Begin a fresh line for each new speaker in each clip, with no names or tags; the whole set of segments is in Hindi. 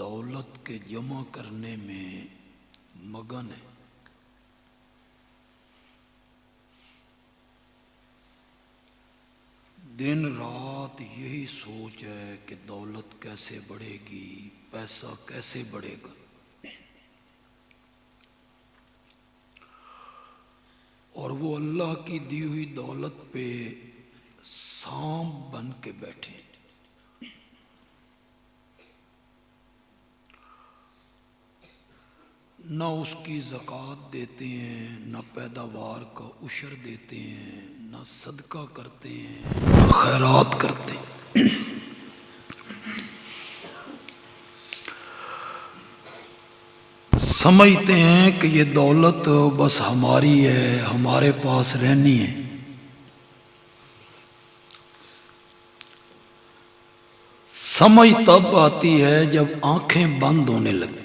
दौलत के जमा करने में मगन है। दिन रात यही सोच है कि दौलत कैसे बढ़ेगी, पैसा कैसे बढ़ेगा। और वो अल्लाह की दी हुई दौलत पे सांप बन के बैठे। न उसकी ज़कात देते हैं, न पैदावार का उशर देते हैं, न सदका करते हैं, न खैरात करते हैं। समझते हैं कि ये दौलत बस हमारी है, हमारे पास रहनी है। समझ तब आती है जब आंखें बंद होने लगती।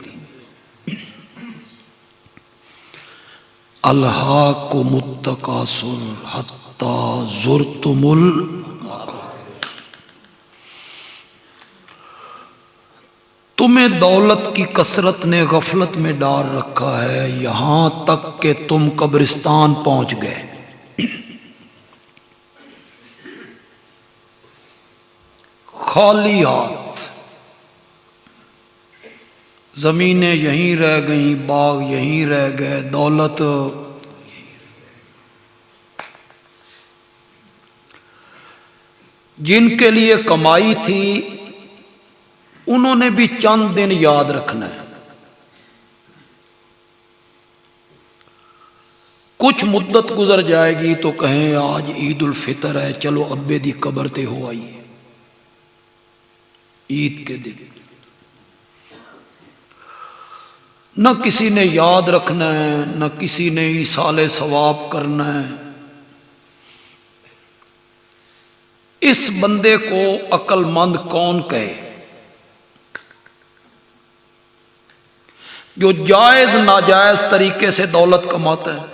अल्हाकुमुत्तकासुर हत्ता ज़ुरतुमुल मक़ाबिर। तुम्हें दौलत की कसरत ने गफलत में डाल रखा है, यहां तक कि तुम कब्रिस्तान पहुंच गए। खाली हाथ, जमीनें यहीं रह गईं, बाग यहीं रह गए, दौलत। जिनके लिए कमाई थी उन्होंने भी चंद दिन याद रखना है। कुछ मुद्दत गुजर जाएगी तो कहें आज ईद उल फितर है, चलो अब्बे दी कबर ते हो आइए। ईद के दिन न किसी ने याद रखना है, न किसी ने ईसाले सवाब करना है। इस बंदे को अक्लमंद कौन कहे जो जायज नाजायज तरीके से दौलत कमाता है।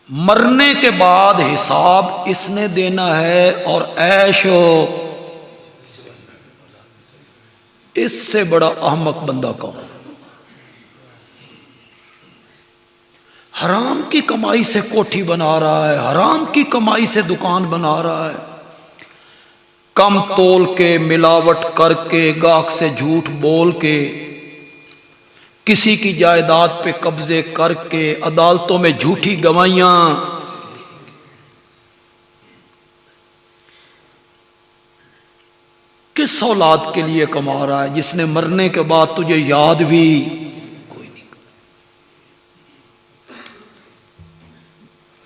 मरने के बाद हिसाब इसने देना है और ऐशो, इससे बड़ा अहमक बंदा कौन। हराम की कमाई से कोठी बना रहा है, हराम की कमाई से दुकान बना रहा है, कम तोल के, मिलावट करके, गाहक से झूठ बोल के, किसी की जायदाद पे कब्जे करके, अदालतों में झूठी गवाहियां। किस औलाद के लिए कमा रहा है जिसने मरने के बाद तुझे याद भी कोई नहीं।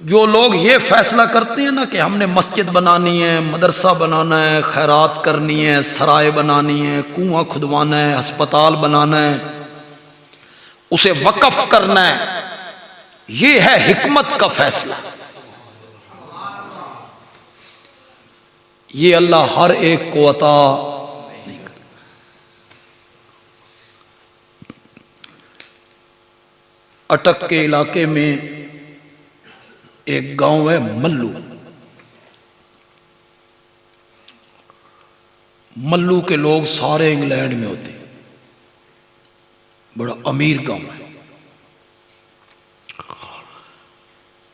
जो लोग ये फैसला करते हैं ना कि हमने मस्जिद बनानी है, मदरसा बनाना है, खैरात करनी है, सराय बनानी है, कुआं खुदवाना है, अस्पताल बनाना है, उसे वक्फ करना है, ये है हिकमत का फैसला। ये अल्लाह हर एक को अता नहीं करता। अटक के इलाके में एक गांव है मल्लू। मल्लू के लोग सारे इंग्लैंड में होते, बड़ा अमीर गांव है।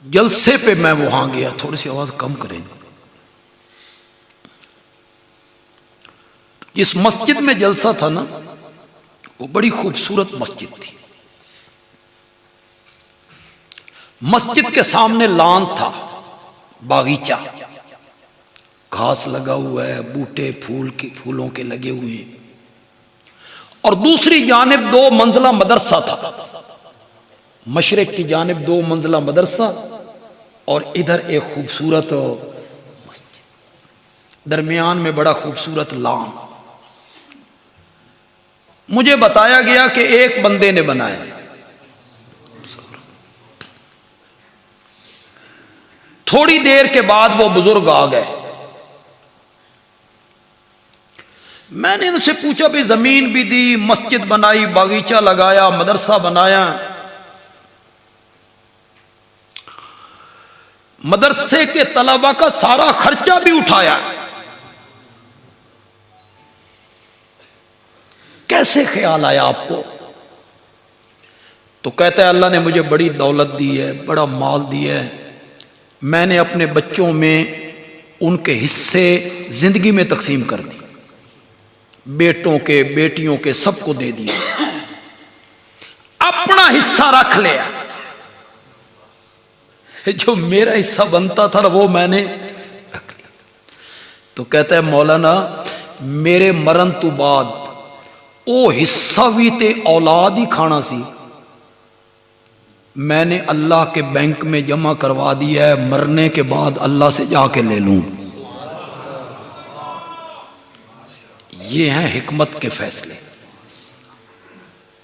जलसे पे मैं वहां गया, थोड़ी सी आवाज कम करेंगे। इस मस्जिद में जलसा था ना, वो बड़ी खूबसूरत मस्जिद थी। मस्जिद के सामने लॉन था, बागीचा, घास लगा हुआ है, बूटे फूलों के लगे हुए हैं। और दूसरी जानिब 2 मंजिला मदरसा था। मशरिक की जानिब 2 मंजिला मदरसा और इधर एक खूबसूरत मस्जिद, दरमियान में बड़ा खूबसूरत लॉन। मुझे बताया गया कि एक बंदे ने बनाया। थोड़ी देर के बाद वो बुजुर्ग आ गए। मैंने उनसे पूछा भी, जमीन भी दी, मस्जिद बनाई, बागीचा लगाया, मदरसा बनाया, मदरसे के तलबा का सारा खर्चा भी उठाया, कैसे ख्याल आया आपको? तो कहता है अल्लाह ने मुझे बड़ी दौलत दी है, बड़ा माल दिया है, मैंने अपने बच्चों में उनके हिस्से जिंदगी में तकसीम कर दी, बेटों के बेटियों के सबको दे दिया, अपना हिस्सा रख लिया। जो मेरा हिस्सा बनता था वो मैंने रख लिया। तो कहता है मौलाना मेरे मरण तो बाद वो हिस्सा भी ते औलाद ही खाना सी, मैंने अल्लाह के बैंक में जमा करवा दिया है, मरने के बाद अल्लाह से जाके ले लूं। ये हैं हिकमत के फैसले।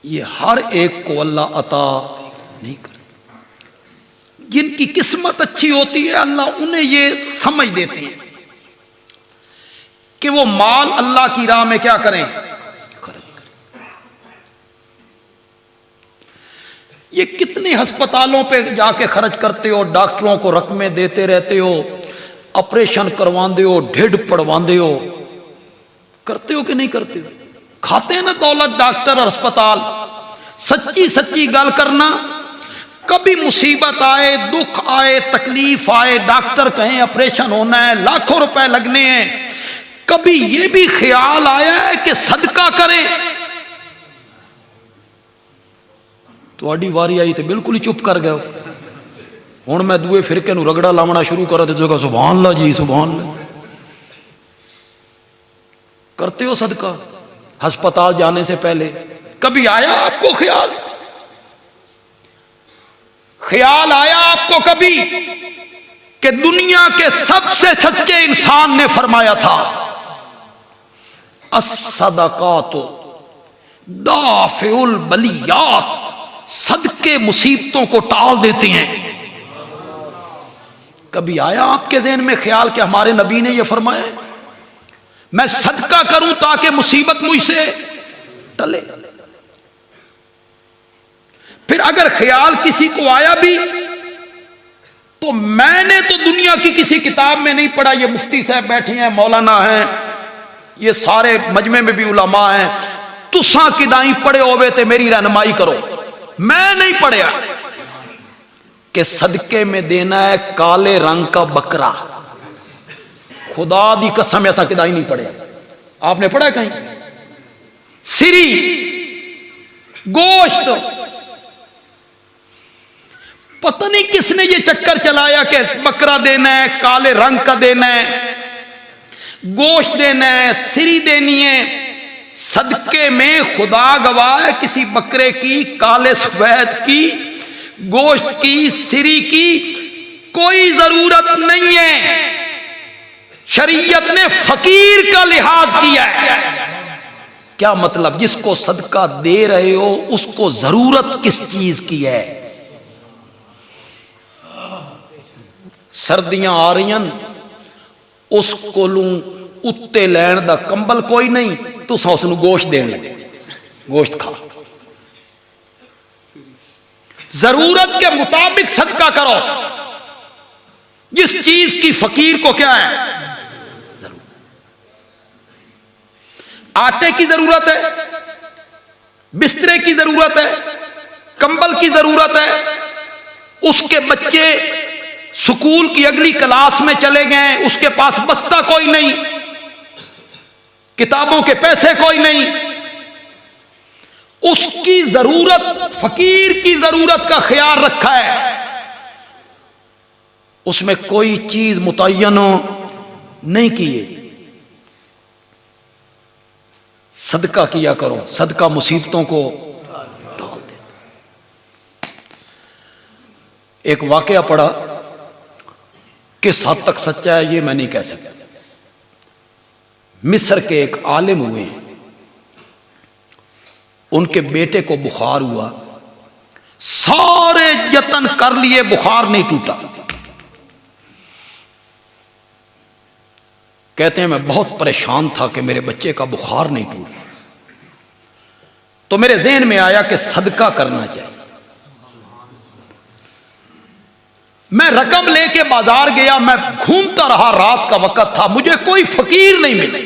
ये हर एक को अल्लाह अता नहीं कर। जिनकी किस्मत अच्छी होती है अल्लाह उन्हें ये समझ देते हैं कि वो माल अल्लाह की राह में क्या करें, ये कितने अस्पतालों पे जाके खर्च करते हो, डॉक्टरों को रकमें देते रहते हो, ऑपरेशन करवाते हो, ढिड पड़वाते हो, करते हो कि नहीं करते हो? खाते हैं ना दौलत डॉक्टर और अस्पताल। सच्ची सच्ची गल करना, कभी मुसीबत आए, दुख आए, तकलीफ आए, डॉक्टर कहें ऑपरेशन होना है, लाखों रुपए लगने हैं, कभी ये भी ख्याल आया है कि सदका करें? थोड़ी वारी आई तो बिल्कुल ही चुप कर गए। हुण मैं दूए फिरके नूं रगड़ा लावना शुरू करा तो जगह सुभान अल्लाह जी सुभान अल्लाह। करते हो सदका अस्पताल जाने से पहले? कभी आया आपको ख्याल? ख्याल आया आपको कभी कि दुनिया के सबसे सच्चे इंसान ने फरमाया था अस्सदकातो दाफिउल बलियात, सदके मुसीबतों को टाल देते हैं। कभी आया आपके ज़हन में ख्याल कि हमारे नबी ने यह फरमाया मैं सदका करूं ताकि मुसीबत मुझसे टले? फिर अगर ख्याल किसी को आया भी तो मैंने तो दुनिया की किसी किताब में नहीं पढ़ा, ये मुफ्ती साहब बैठे हैं, मौलाना हैं, ये सारे मजमे में भी उलमा हैं, तुसा किदाई पढ़े होवे ते मेरी रहनुमाई करो। मैं नहीं पढ़िया कि सदके में देना है काले रंग का बकरा। खुदा दी कसम ऐसा किदाई नहीं पढ़िया। आपने पढ़ा कहीं? सिरी गोश्त, पता नहीं किसने ये चक्कर चलाया कि बकरा देना है, काले रंग का देना है, गोश्त देना है, सिरी देनी है। सदके में खुदा गवाह है किसी बकरे की, काले सफेद की, गोश्त की, सिरी की कोई जरूरत नहीं है। शरीयत ने फकीर का लिहाज किया है। क्या मतलब? जिसको सदका दे रहे हो उसको जरूरत किस चीज की है? सर्दियां आ रही उस कोलों उत्ते लैन दा कंबल कोई नहीं, तुसा उसनूं गोश्त देन लगे, गोश्त खा। जरूरत के मुताबिक सदका करो। जिस चीज की फकीर को क्या है जरूरत, आटे की जरूरत है, बिस्तरे की जरूरत है, कंबल की जरूरत है, उसके बच्चे स्कूल की अगली क्लास में चले गए, उसके पास बस्ता कोई नहीं, किताबों के पैसे कोई नहीं, उसकी जरूरत, फकीर की जरूरत का ख्याल रखा है। उसमें कोई चीज मुतय्यन नहीं की है। सदका किया करो, सदका मुसीबतों को टाल दे। एक वाकया पढ़ा, किस हद तक सच्चा है ये मैं नहीं कह सकता। मिस्र के एक आलिम हुए, उनके बेटे को बुखार हुआ, सारे यत्न कर लिए, बुखार नहीं टूटा। कहते हैं मैं बहुत परेशान था कि मेरे बच्चे का बुखार नहीं टूटा। तो मेरे ज़हन में आया कि सदका करना चाहिए। मैं रकम लेके बाजार गया, मैं घूमता रहा, रात का वक्त था, मुझे कोई फकीर नहीं मिला।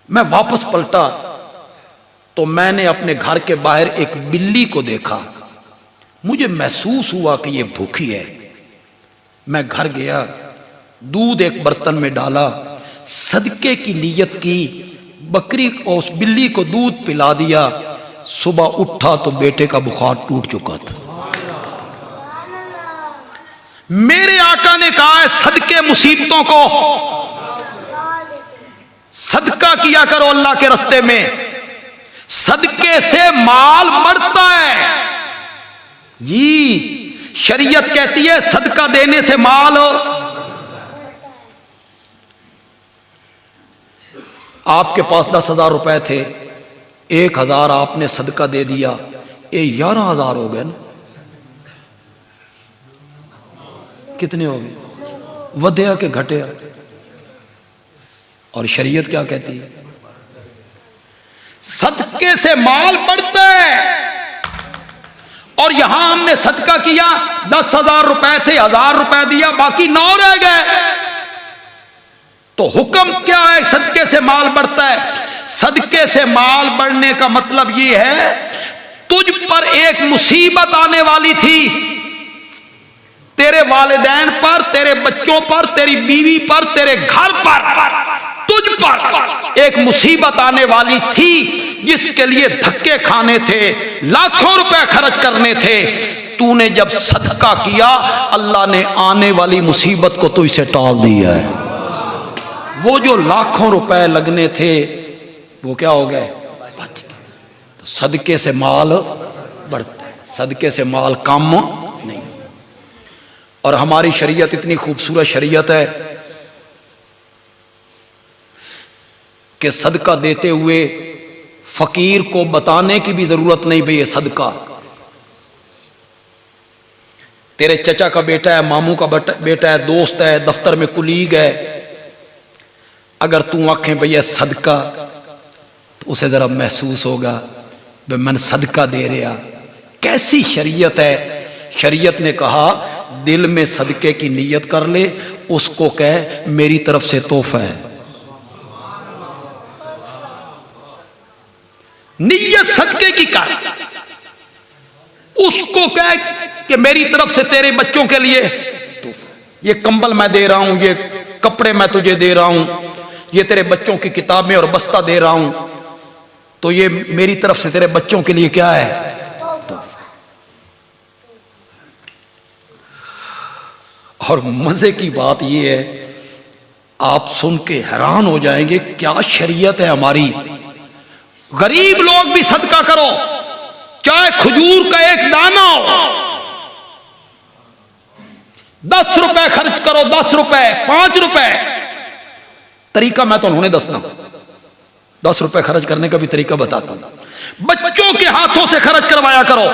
मैं वापस पलटा तो मैंने अपने घर के बाहर एक बिल्ली को देखा। मुझे महसूस हुआ कि ये भूखी है। मैं घर गया, दूध एक बर्तन में डाला, सदके की नीयत की, बकरी और उस बिल्ली को दूध पिला दिया। सुबह उठा तो बेटे का बुखार टूट चुका था। मेरे आका ने कहा है सदके मुसीबतों को सदका किया करो अल्लाह के रास्ते में, सदके से माल बढ़ता है। जी शरीयत कहती है सदका देने से माल। आपके पास 10,000 रुपए थे, 1,000 आपने सदका दे दिया, ये 11,000 हो गए ना। कितने हो गए? वधिया के घटे। और शरीयत क्या कहती है? सदके से माल बढ़ता है। और यहां हमने सदका किया, 10,000 रुपए थे, 1,000 रुपए दिया, बाकी 9 रह गए। तो हुक्म क्या है? सदके से माल बढ़ता है। सदके से माल बढ़ने का मतलब यह है तुझ पर एक मुसीबत आने वाली थी, तेरे वालिदैन पर, तेरे बच्चों पर, तेरी बीवी पर, तेरे घर पर, तुझ पर एक मुसीबत आने वाली थी जिसके लिए धक्के खाने थे, लाखों रुपए खर्च करने थे। तूने जब सदका किया अल्लाह ने आने वाली मुसीबत को तो इसे टाल दिया है। वो जो लाखों रुपए लगने थे वो क्या हो गए? बच गए। तो सदके से माल बढ़ता है, सदके से माल कम नहीं। और हमारी शरीयत इतनी खूबसूरत शरीयत है कि सदका देते हुए फकीर को बताने की भी जरूरत नहीं भाई ये सदका। तेरे चचा का बेटा है, मामू का बेटा है, दोस्त है, दफ्तर में कुलीग है, अगर तू आंखें भैया सदका तो उसे जरा महसूस होगा भाई मैंने सदका दे रहा। कैसी शरीयत है? शरीयत ने कहा दिल में सदके की नीयत कर ले, उसको कह मेरी तरफ से तोहफा है। नीयत सदके की कर, उसको कह कि मेरी तरफ से तेरे बच्चों के लिए ये कंबल मैं दे रहा हूं, ये कपड़े मैं तुझे दे रहा हूं, ये तेरे बच्चों की किताबें और बस्ता दे रहा हूं, तो ये मेरी तरफ से तेरे बच्चों के लिए क्या है? और मजे की बात यह है, आप सुन के हैरान हो जाएंगे क्या शरीयत है हमारी। गरीब लोग भी सदका करो, चाहे खजूर का एक दाना हो, 10 रुपए खर्च करो, 10 रुपए, 5 रुपए। तरीका मैं तो उन्होंने दसना, 10 रुपए खर्च करने का भी तरीका बताता हूं। बच्चों के हाथों से खर्च करवाया करो,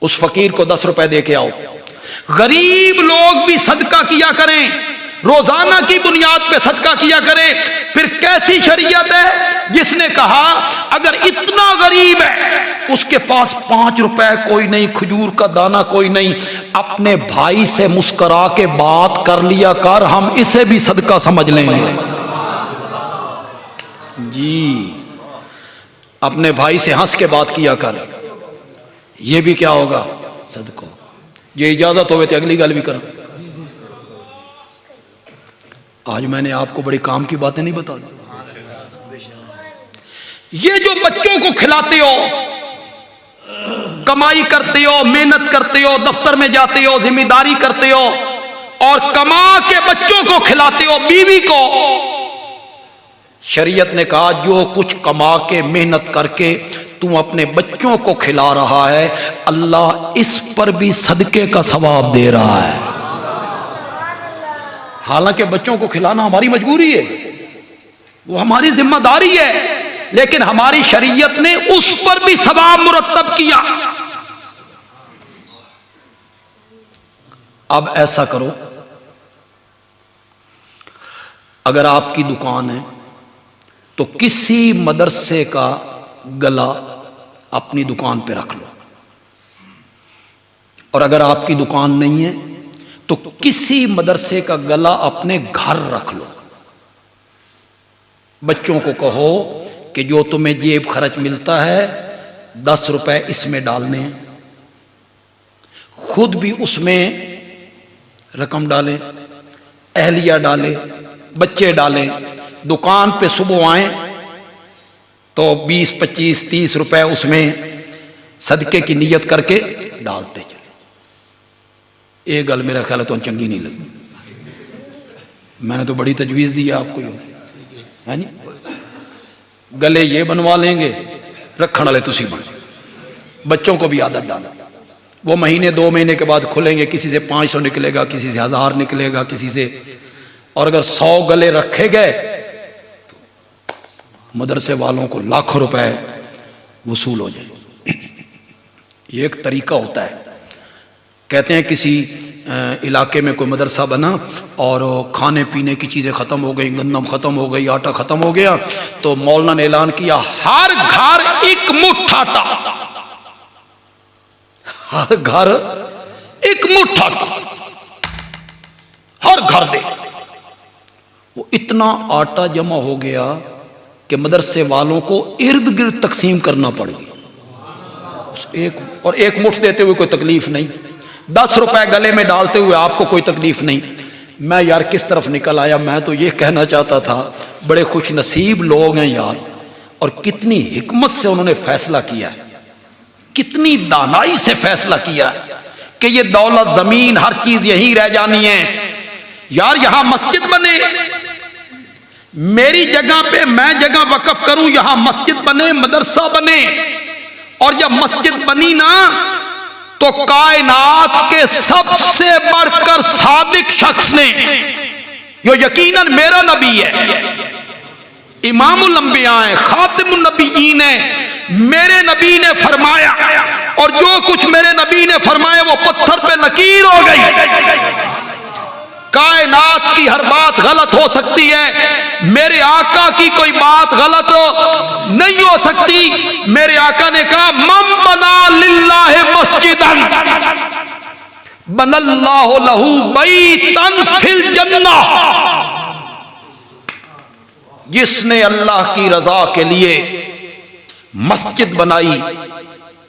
उस फकीर को 10 रुपए दे के आओ। गरीब लोग भी सदका किया करें, रोजाना की बुनियाद पे सदका किया करें। फिर कैसी शरीयत है जिसने कहा अगर इतना गरीब है उसके पास 5 रुपए कोई नहीं, खजूर का दाना कोई नहीं, अपने भाई से मुस्कुरा के बात कर लिया कर, हम इसे भी सदका समझ लेंगे। जी अपने भाई से हंस के बात किया कर, ये भी क्या होगा? सदका। ये इजाजत होवे तो अगली गल भी कर। आज मैंने आपको बड़ी काम की बातें नहीं बता दी। ये जो बच्चों को खिलाते हो, कमाई करते हो, मेहनत करते हो, दफ्तर में जाते हो, जिम्मेदारी करते हो और कमा के बच्चों को खिलाते हो, बीवी को, शरीयत ने कहा जो कुछ कमा के मेहनत करके तू अपने बच्चों को खिला रहा है, अल्लाह इस पर भी सदके का सवाब दे रहा है। हालांकि बच्चों को खिलाना हमारी मजबूरी है, वो हमारी जिम्मेदारी है, लेकिन हमारी शरीयत ने उस पर भी सवाब मुरत्तब किया। अब ऐसा करो, अगर आपकी दुकान है तो किसी मदरसे का गला अपनी दुकान पे रख लो, और अगर आपकी दुकान नहीं है तो किसी मदरसे का गला अपने घर रख लो। बच्चों को कहो कि जो तुम्हें जेब खर्च मिलता है 10 रुपए इसमें डालने हैं, खुद भी उसमें रकम डालें, अहलिया डालें, बच्चे डालें। दुकान पे सुबह आए तो 20, 25, 30 रुपए उसमें सदके की नीयत करके डालते चले। एक गल मेरा ख्याल है तो चंगी नहीं लगी, मैंने तो बड़ी तजवीज़ दी है आपको, है नी? गले ये बनवा लेंगे, रखने वाले तुसी बन। बच्चों को भी आदत डालो, वो महीने 2 महीने के बाद खुलेंगे, किसी से 500 निकलेगा, किसी से 1000 निकलेगा, किसी से, और अगर 100 गले रखे गए तो मदरसे वालों को लाखों रुपए वसूल हो जाए। ये एक तरीका होता है। कहते हैं किसी इलाके में कोई मदरसा बना और खाने पीने की चीज़ें ख़त्म हो गई, गंदम ख़त्म हो गई, आटा ख़त्म हो गया, तो मौलाना ने ऐलान किया हर घर एक मुट्ठ आटा, हर घर एक मुट्ठ आटा, हर घर दे। वो इतना आटा जमा हो गया कि मदरसे वालों को इर्द गिर्द तकसीम करना पड़ गया। एक मुट्ठ देते हुए कोई तकलीफ नहीं, 10 रुपए गले में डालते हुए आपको कोई तकलीफ नहीं। मैं यार किस तरफ निकल आया, मैं तो ये कहना चाहता था बड़े खुश नसीब लोग हैं यार, और कितनी हिकमत से उन्होंने फैसला किया है, कितनी दानाई से फैसला किया है कि ये दौलत, जमीन, हर चीज यहीं रह जानी है। यार यहां मस्जिद बने, मेरी जगह पे मैं जगह वक्फ करूं, यहां मस्जिद बने, मदरसा बने, और जब मस्जिद बनी ना तो कायनात के सबसे बढ़कर सादिक शख्स ने, जो यकीनन मेरा नबी है, इमामुल अंबिया है, खातिमुन नबीयीन है, मेरे नबी ने फरमाया, और जो कुछ मेरे नबी ने फरमाया वो पत्थर पे लकीर हो गई। कायनात की हर बात गलत हो सकती है, मेरे आका की कोई बात गलत नहीं हो सकती। मेरे आका ने कहा मम बना लिल्लाहि मस्जिदन बनल्लाहु लहू बैतन फिल जन्नह, जिसने अल्लाह की रजा के लिए मस्जिद बनाई,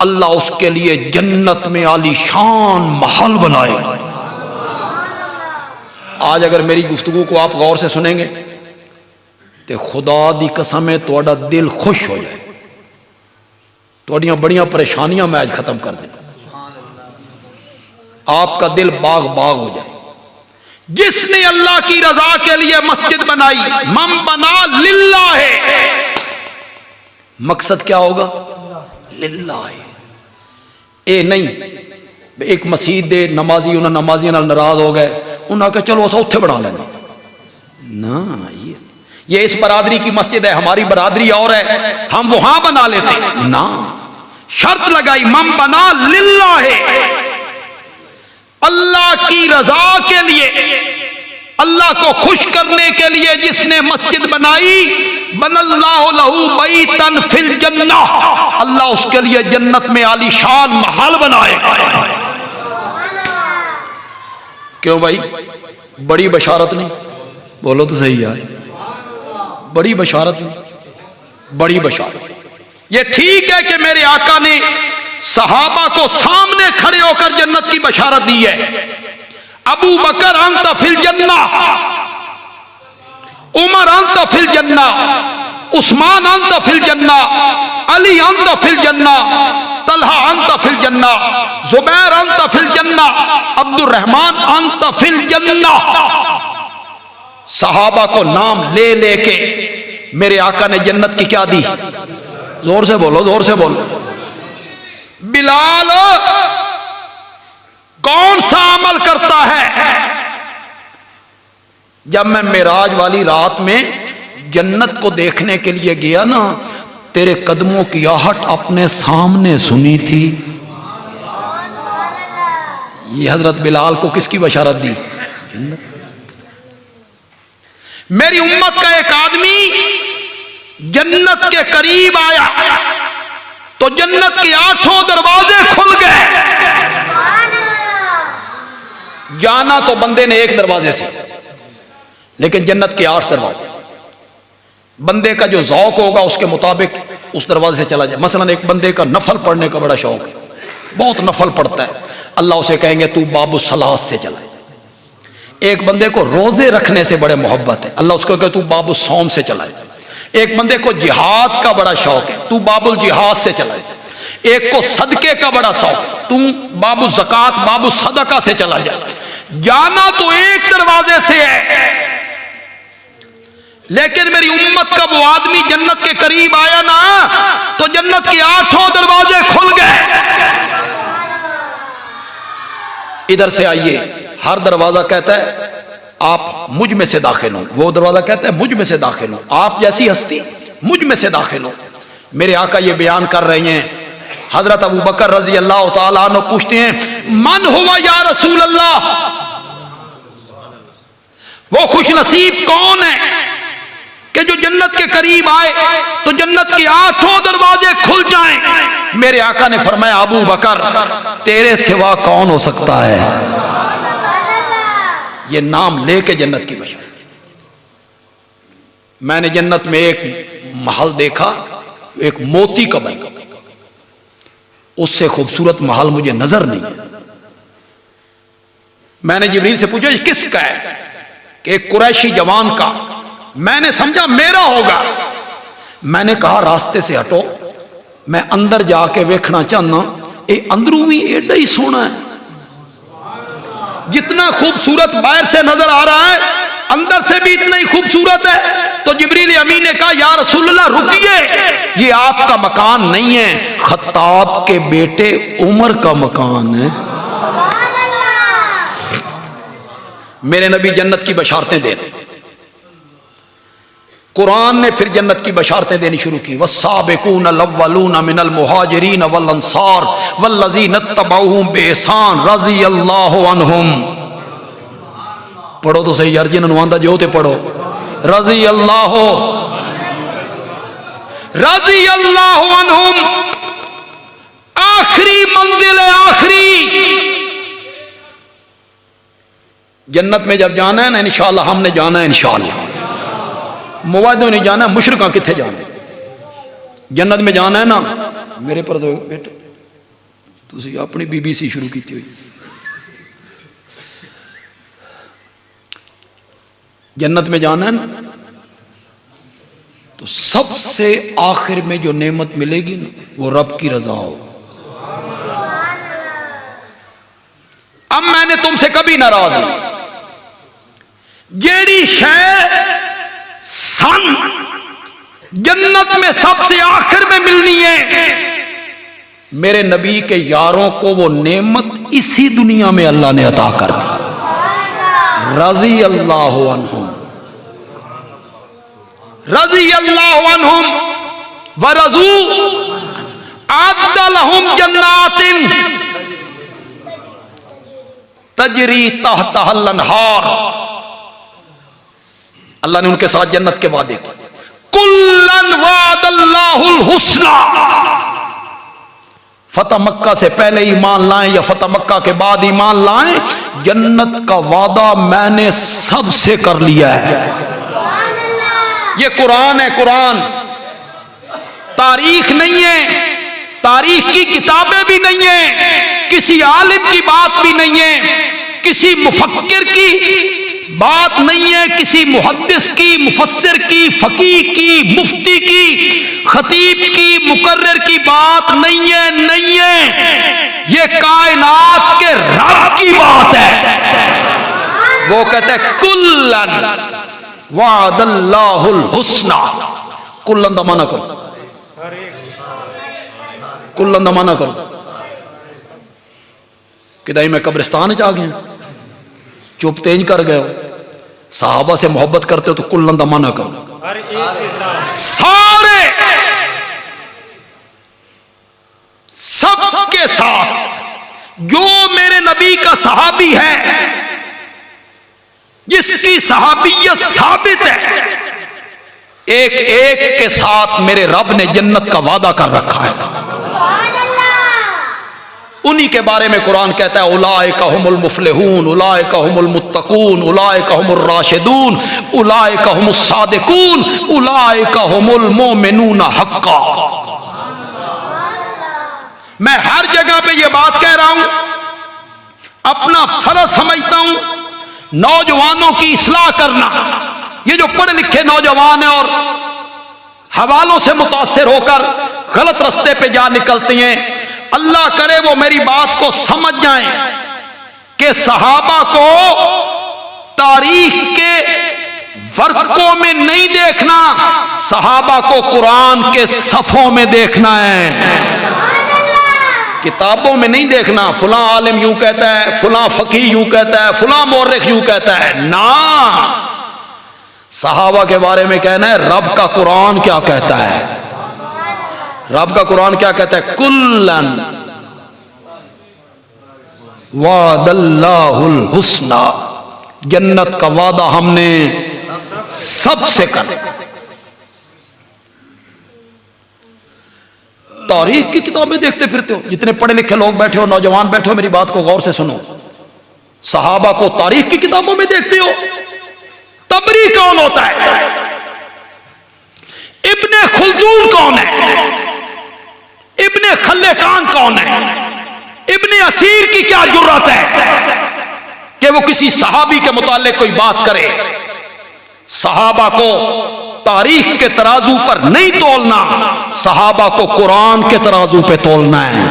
अल्लाह उसके लिए जन्नत में आलीशान महल बनाए। आज अगर मेरी गुफ्तगू को आप गौर से सुनेंगे तो खुदा दी कसम है तुहाडा दिल खुश हो जाए, तुहाडियां बड़ियां परेशानियां मैं आज खत्म कर दूं, आपका दिल बाग बाग हो जाए। जिसने अल्लाह की रजा के लिए मस्जिद बनाई, मम बना लिल्लाह, मकसद क्या होगा? लिल्लाह। ए नहीं एक मस्जिद दे नमाजी उन्होंने नमाजियों नाल नाराज हो गए, उन्होंने कहा चलो असा उत्थे बना लेंगे ना, ये इस बरादरी की मस्जिद है, हमारी बरादरी और है, हम वहां बना लेते ना। शर्त लगाई मम बना लिल्लाह, अल्लाह की रजा के लिए, अल्लाह को खुश करने के लिए जिसने मस्जिद बनाई, बनल्लाहु लहू बैतन फिल जन्नह, अल्लाह उसके लिए जन्नत में आलीशान महल बनाए। क्यों भाई? बड़ी बशारत नहीं? बोलो तो सही यार, बड़ी बशारत नहीं? बड़ी बशारत। ये ठीक है कि मेरे आका ने सहाबा को सामने खड़े होकर जन्नत की बशारत दी है। अबू बकर अंत फिल जन्नह, उमर अंत फिल जन्नह, उस्मान अंत फिल जन्नह, अली अंत फिल जन्नह, तलहा अंत फिल जन्नह, जुबैर अंत फिल जन्नह, अब्दुर रहमान अंत फिल जन्नह। सहाबा को नाम ले लेके मेरे आका ने जन्नत की क्या दी? जोर से बोलो, जोर से बोलो। बिलाल कौन सा अमल करता है? जब मैं मेराज वाली रात में जन्नत को देखने के लिए गया ना, तेरे कदमों की आहट अपने सामने सुनी थी। ये हजरत बिलाल को किसकी बशारत दी? जन्नत। मेरी उम्मत का एक आदमी जन्नत के करीब आया तो जन्नत के 8 दरवाजे खुल गए। जाना तो बंदे ने एक दरवाजे से, लेकिन जन्नत के 8 दरवाजे। बंदे का जो ज़ौक़ होगा उसके मुताबिक उस दरवाजे से चला जाए। मसलन एक बंदे का नफल पढ़ने का बड़ा शौक है, बहुत नफल पढ़ता है, अल्लाह उसे कहेंगे तू बाबू सलात से चला। एक बंदे को रोजे रखने से बड़े मोहब्बत है, अल्लाह उसको कहे तू बाबू सौम से चला। एक बंदे को जिहाद का बड़ा शौक है, तू बाबुल जिहाद से चला। एक को सदके का बड़ा शौक है, तू बाबू ज़कात बाबू सदका से चला जा। जाना तो एक दरवाजे से है, लेकिन मेरी उम्मत का वो आदमी जन्नत के करीब आया ना तो जन्नत के 8 दरवाजे खुल गए। इधर से आइए, हर दरवाजा कहता है आप मुझ में से दाखिल हो, वो दरवाजा कहता है मुझ में से दाखिल हो, आप जैसी हस्ती मुझ में से दाखिल हो। मेरे आका ये बयान कर रहे हैं। हजरत अबू बकर रजी अल्लाह तआला अन्हु पूछते हैं मन हुआ या रसूल अल्लाह, वो खुश नसीब कौन है कि जो जन्नत के करीब आए तो जन्नत के 8 दरवाजे खुल जाएं। मेरे आका ने फरमाया अबू बकर तेरे सिवा कौन हो सकता है। ये नाम लेके जन्नत की बशारत। मैंने जन्नत में एक महल देखा, एक मोती का बना, उससे खूबसूरत महल मुझे नजर नहीं है। मैंने जिब्रील से पूछा ये किसका है, कि एक कुरैशी जवान का। मैंने समझा मेरा होगा। मैंने कहा रास्ते से हटो, मैं अंदर जाके देखना चाहना, ये अंदरों भी एडा ही सोना है, जितना खूबसूरत बाहर से नजर आ रहा है अंदर से भी इतना ही खूबसूरत है। तो जिब्रील अमीन ने कहा या रसूलल्लाह रुकिए, ये आपका मकान नहीं है, खत्ताब के बेटे उमर का मकान है। मेरे नबी जन्नत की बशारतें दे रहे। कुरान ने फिर जन्नत की बशारतें देनी शुरू की। वस्साबिकून अल-अव्वलून मिनल मुहाजिरीन वल अंसार वल्लज़ीना तबऊहुम बिइहसान रज़ियल्लाहु अन्हुम। पढ़ो तो सही यार, जिन्होंने आंदा जो ते पढ़ो। रज़ियल्लाहु अन्हुम, आखिरी मंजिल है, आखिरी। जन्नत में जब जाना है ना इंशाअल्लाह, हमने जाना है इंशाअल्लाह, मुवादों नहीं जाना, मुशरिका किथे जाना है, जन्नत में जाना है ना। मेरे पर तो बेटे तुसी अपनी BBC शुरू की हुई। जन्नत में जाना है ना तो सबसे आखिर में जो नेमत मिलेगी ना वो रब की रजा हो। अब मैंने तुमसे कभी नाराज नहीं, जेड़ी शय सन जन्नत में सबसे आखिर में मिलनी है, मेरे नबी के यारों को वो नेमत इसी दुनिया में अल्लाह ने अता कर दी। रज़ी अल्लाहु अन्हुम, रज़ी अल्लाहु अन्हुम व रज़ू अअद्द लहुम जन्नातिन तजरी तहतहल अन्हार। अल्लाह ने उनके साथ जन्नत के वादे किए। कुल्लन वादल्लाहुल हुस्ना। फतह मक्का से पहले ईमान लाएं या फतह मक्का के बाद ईमान लाएं, जन्नत का वादा मैंने सबसे कर लिया है। ये कुरान है, कुरान तारीख नहीं है, तारीख की किताबें भी नहीं है, किसी आलिम की बात भी नहीं है, किसी मुफक्किर की बात नहीं है, किसी मुहद्दिस की, मुफस्सिर की, फकीह की, मुफ्ती की, खतीब की, मुकर्रिर की बात नहीं है, नहीं है। ये कायनात के रब की बात है। वो कहते हैं कुल्लन वादल्लाहुल हुस्ना। कुल्लन दा माना करो, कुल्लन दा माना करो। किदाई मैं कब्रिस्तान च आ गया, चुप तेज कर गए हो, सहाबा से मोहब्बत करते हो तो कुल्लन दा माना करो। सारे सबके साथ जो मेरे नबी का सहाबी है, जिसकी सहाबियत साबित है, एक एक के साथ मेरे रब ने जन्नत का वादा कर रखा है। उन्हीं के बारे में कुरान कहता है उलाइका हुमुल मुफलिहून, उलाइका हुमुल मुत्तकून, उलाइका हुमुर राशिदून, उलाइका हुमुस सादिकून, उलाइका हुमुल मोमिनून हक्का। मैं हर जगह पे ये बात कह रहा हूं, अपना फर्ज समझता हूं नौजवानों की इस्लाह करना। ये जो पढ़े लिखे नौजवान हैं और हवालों से मुतासिर होकर गलत रास्ते पे जा निकलते हैं, अल्लाह करे वो मेरी बात को समझ जाएं कि सहाबा को तारीख के वर्कों में नहीं देखना, सहाबा को कुरान के सफ़ों में देखना है, किताबों में नहीं देखना। फुला आलिम यूं कहता है, फुला फकीह यूं कहता है, फुला मौरख यूं कहता है, ना, सहाबा के बारे में कहना है रब का कुरान क्या कहता है। रब का कुरान क्या कहता है? कुल्लन वादल्लाहुल हुस्ना, जन्नत का वादा हमने सबसे कर। तारीख की किताबें देखते फिरते हो, जितने पढ़े लिखे लोग बैठे हो, नौजवान बैठे हो, मेरी बात को गौर से सुनो। सहाबा को तारीख की किताबों में देखते हो। तबरी कौन होता है? इब्ने खुल्दून कौन है? इब्ने खल्लेकान कौन है? इब्ने असीर की क्या जुर्रत है कि वो किसी सहाबी के मुताल्लिक कोई बात करे? सहाबा को तारीख के तराजू पर नहीं तोलना, सहाबा को कुरान के तराजू पे तोलना है।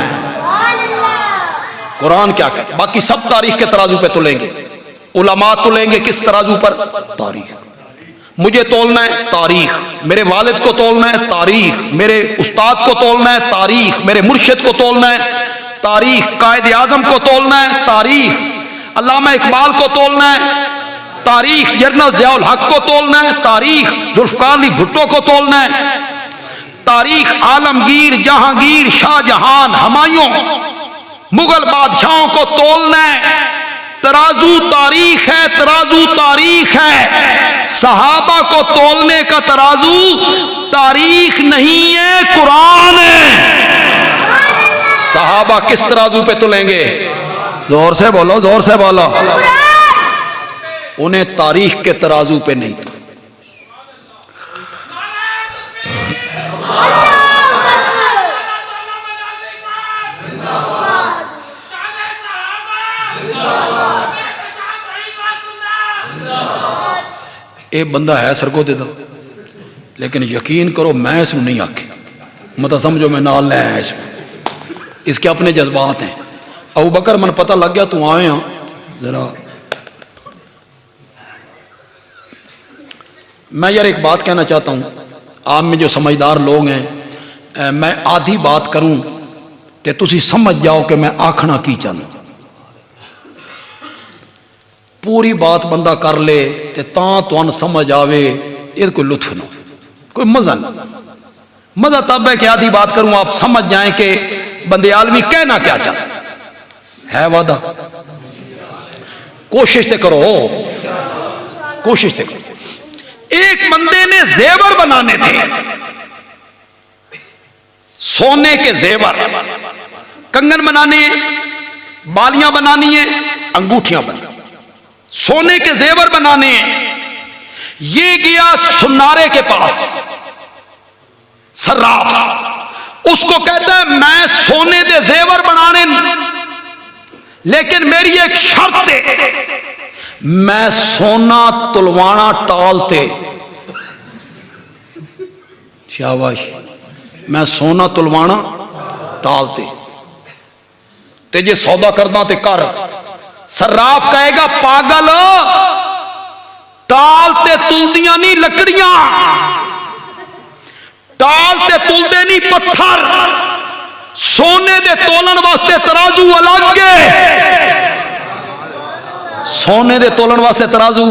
कुरान क्या कहता है? बाकी सब तारीख के तराजू पे तोलेंगे। उलमा तोलेंगे किस तराजू पर? तारीख। मुझे तोलना है तारीख, मेरे वालिद को तोलना है तारीख, मेरे उस्ताद को तोलना है तारीख, मेरे मुर्शिद को तोलना है तारीख, कायद आजम को तोलना है तारीख, अल्लामा इकबाल को तोलना है तारीख, जनरल ज़ियाउल हक को तोलना है तारीख, जुल्फ़िकार अली भुट्टो को तोलना है तारीख, आलमगीर, जहांगीर, शाहजहां, हुमायूं, मुगल बादशाहों को तोलना है। तराजू तारीख है, तराजू तारीख है। सहाबा को तोलने का तराजू तारीख नहीं है, कुरान है। सहाबा किस तराजू पे तुलेंगे? जोर से बोलो, जोर से बोलो। उन्हें तारीख के तराजू पे नहीं था। एक बंदा है सरको दे दो, लेकिन यकीन करो मैं इसू नहीं आखे, मतलब समझो मैं नाल ले आया इसमें, इसके अपने जज्बात हैं। अबू बकर मन पता लग गया तू आए हैं जरा। मैं यार एक बात कहना चाहता हूँ, आप में जो समझदार लोग हैं, मैं आधी बात करूँ तो तुसी समझ जाओ कि मैं आखना की चाहूँ। पूरी बात बंदा कर ले तो तुहानू समझ आवे, ये कोई लुत्फ ना, कोई मजा नहीं। मजा तब है कि आधी बात करूं आप समझ जाएं कि बंदे आलमी कहना क्या चाहता है। वादा कोशिश तो करो, कोशिश तो करो। एक बंदे ने जेवर बनाने थे, सोने के जेवर, कंगन बनाने, बालियां बनानी है, अंगूठियां बनानी, सोने के जेवर बनाने। ये गया सुनारे के पास, सर्राफ, उसको कहता है मैं सोने दे जेवर बनाने, लेकिन मेरी एक शर्त है, मैं सोना तुलवाना टालते। शाबाश, मैं सोना तुलवाना टालते ते जे सौदा करना ते कर। सर्राफ कहेगा पागल, टालते तुलदियां नहीं लकड़ियां, टालते तुलदे नहीं पत्थर। सोने दे तोलन वास्ते तराजू अलग है, सोने दे तोलन वास्ते तराजू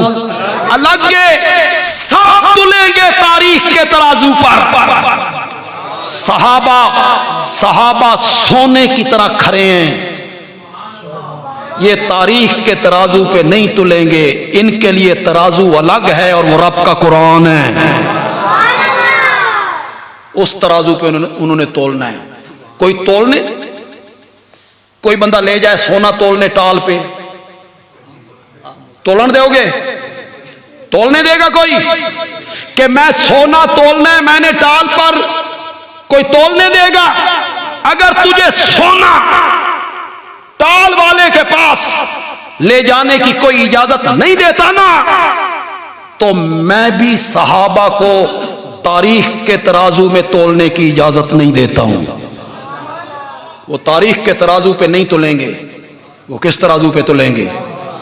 अलग है। सब तुलेंगे तारीख के तराजू पर। सहाबा सोने की तरह खड़े हैं, ये तारीख के तराजू पे नहीं तुलेंगे। इनके लिए तराजू अलग है और वो रब का कुरान है, उस तराजू पे उन्होंने तोलना है। कोई तोलने कोई बंदा ले जाए सोना तोलने टाल पे, तोलन दोगे? तोलने देगा कोई? कि मैं सोना तोलना है मैंने टाल पर, कोई तोलने देगा? अगर तुझे सोना टाल वाले के पास ले जाने की कोई इजाजत नहीं देता ना, तो मैं भी सहाबा को तारीख के तराजू में तोलने की इजाजत नहीं देता हूं। वो तारीख के तराजू पे नहीं तोलेंगे, वो किस तराजू पे तोलेंगे?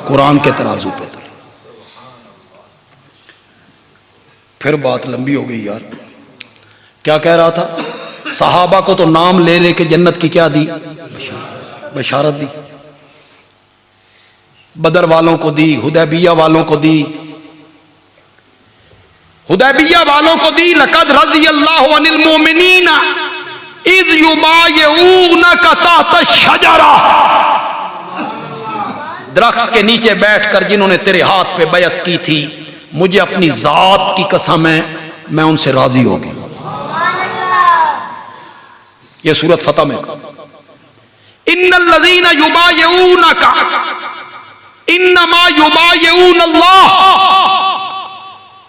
कुरान के तराजू पे तोलेंगे। फिर बात लंबी हो गई यार। क्या कह रहा था? सहाबा को तो नाम ले लेके जन्नत की क्या दी? बशारत दी। बदर वालों को दी, हुदैबिया वालों को दी, हुदैबिया वालों को दी। लक़द रज़ियल्लाहु अनिल मोमिनीना इज़ युबायऊनका तहत शजरा, दरख्त के नीचे बैठकर जिन्होंने तेरे हाथ पे बैत की थी, मुझे अपनी जात की कसम है मैं उनसे राजी हो गया। यह सूरत फतह में इन्नल लज़ीना युबायऊनका इन्नमा युबायऊन अल्लाह।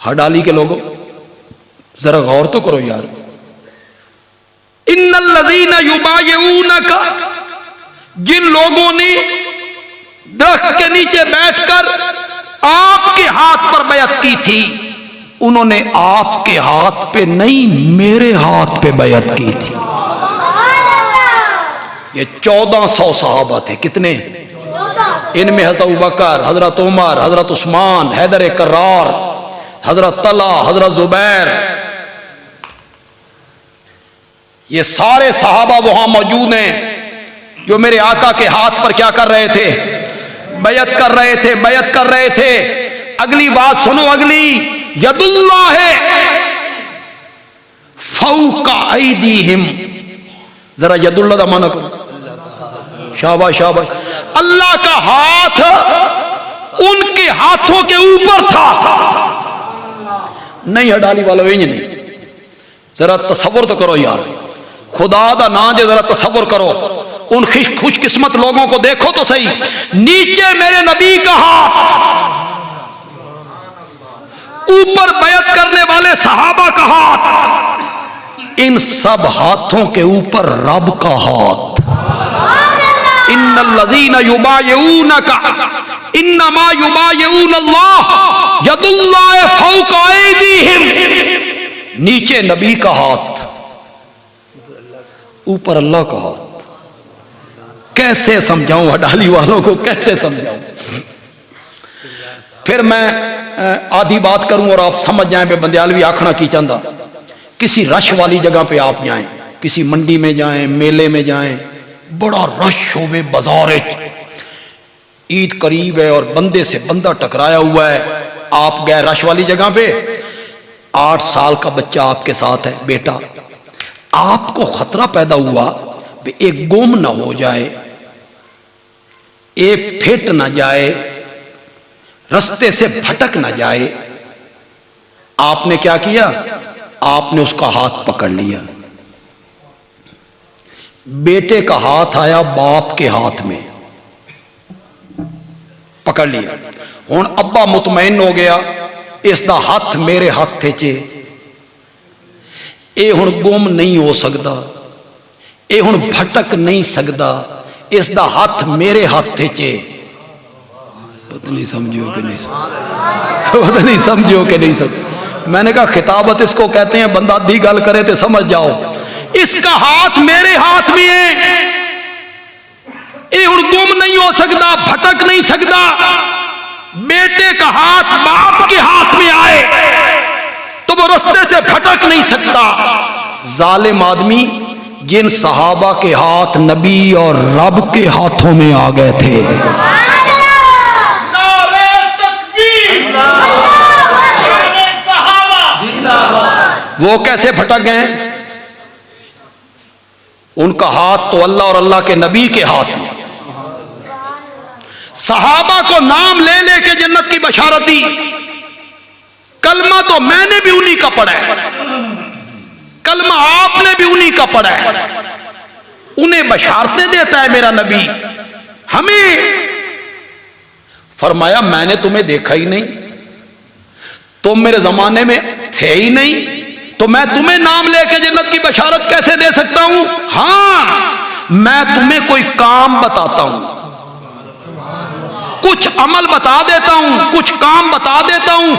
हड़ाली के लोगों जरा गौर तो करो यार। इन्नल लज़ीना युबायऊनका, जिन लोगों ने दरख्त के नीचे बैठकर आपके हाथ पर बैत की थी, उन्होंने आपके हाथ पे नहीं मेरे हाथ पे बैत की थी। ये 1400 सहाबा थे। कितने? इनमें हज़रत अबू बकर, हज़रत उमर, हज़रत उस्मान, हैदर कर्रार, हज़रत तला, हज़रत जुबैर, ये सारे सहाबा वहां मौजूद हैं जो मेरे आका के हाथ पर क्या कर रहे थे? बैत कर रहे थे, बैत कर रहे थे। अगली बात सुनो, अगली यदुल्लाह फौका ऐदीहिम। जरा यदुल्लाह का माना करो। शाबाश शाबाश। अल्लाह का हाथ उनके हाथों के ऊपर था। नहीं हड़ाली वालों, इंज नहीं। जरा तसव्वुर तो करो यार, खुदा दा ना जे जरा तसव्वुर करो। उन खुशकिस्मत लोगों को देखो तो सही, नीचे मेरे नबी का हाथ, ऊपर बैत करने वाले सहाबा का हाथ, इन सब हाथों के ऊपर रब का हाथ। इन्नल लज़ीना युबायऊनका इन्नमा युबायऊन अल्लाह यदुल्लाह फौका ऐदीहिम। नीचे नबी का हाथ, ऊपर अल्लाह का हाथ। कैसे समझाऊं हड़ाली वालों को, कैसे समझाऊं? फिर मैं आधी बात करूं और आप समझ जाएं बे बंदयालवी आखना की चाहता। किसी रश वाली जगह पे आप जाएं, किसी मंडी में जाएं, मेले में जाएं, बड़ा रश होवे, बाजार, ईद करीब है और बंदे से बंदा टकराया हुआ है। आप गए रश वाली जगह पे, 8 साल का बच्चा आपके साथ है, बेटा, आपको खतरा पैदा हुआ कि एक गुम ना हो जाए, एक फिट ना जाए, रास्ते से भटक ना जाए। आपने क्या किया? आपने उसका हाथ पकड़ लिया। बेटे का हाथ आया बाप के हाथ में, पकड़ लिया। हुण अब्बा मुतमैन हो गया, इसका हाथ मेरे हाथ चे, ये हुण गुम नहीं हो सकता, ये हुण भटक नहीं सकता, इसका हाथ मेरे हाथ चे। पता नहीं समझो कि नहीं समझो, पता नहीं समझो कि नहीं समझो। मैंने कहा खिताबत इसको कहते हैं, बंदा आधी गल करे तो समझ जाओ। इसका हाथ मेरे हाथ में है, ये हुण गुम नहीं हो सकता, भटक नहीं सकता। बेटे का हाथ बाप के हाथ में आए तो वो रास्ते से भटक नहीं सकता। जालिम आदमी जिन सहाबा के हाथ नबी और रब के हाथों में आ गए थे, वो कैसे भटक गए? उनका हाथ तो अल्लाह और अल्लाह के नबी के हाथ में। सहाबा को नाम ले लेके जन्नत की बशारत दी। कलमा तो मैंने भी उन्हीं का पढ़ा है, कलमा आपने भी उन्हीं का पढ़ा है। उन्हें बशारतें देता है मेरा नबी। हमें फरमाया मैंने तुम्हें देखा ही नहीं, तुम मेरे जमाने में थे ही नहीं, तो मैं तुम्हें नाम लेके जन्नत की बशारत कैसे दे सकता हूं? हां, मैं तुम्हें कोई काम बताता हूं, कुछ अमल बता देता हूं, कुछ काम बता देता हूं,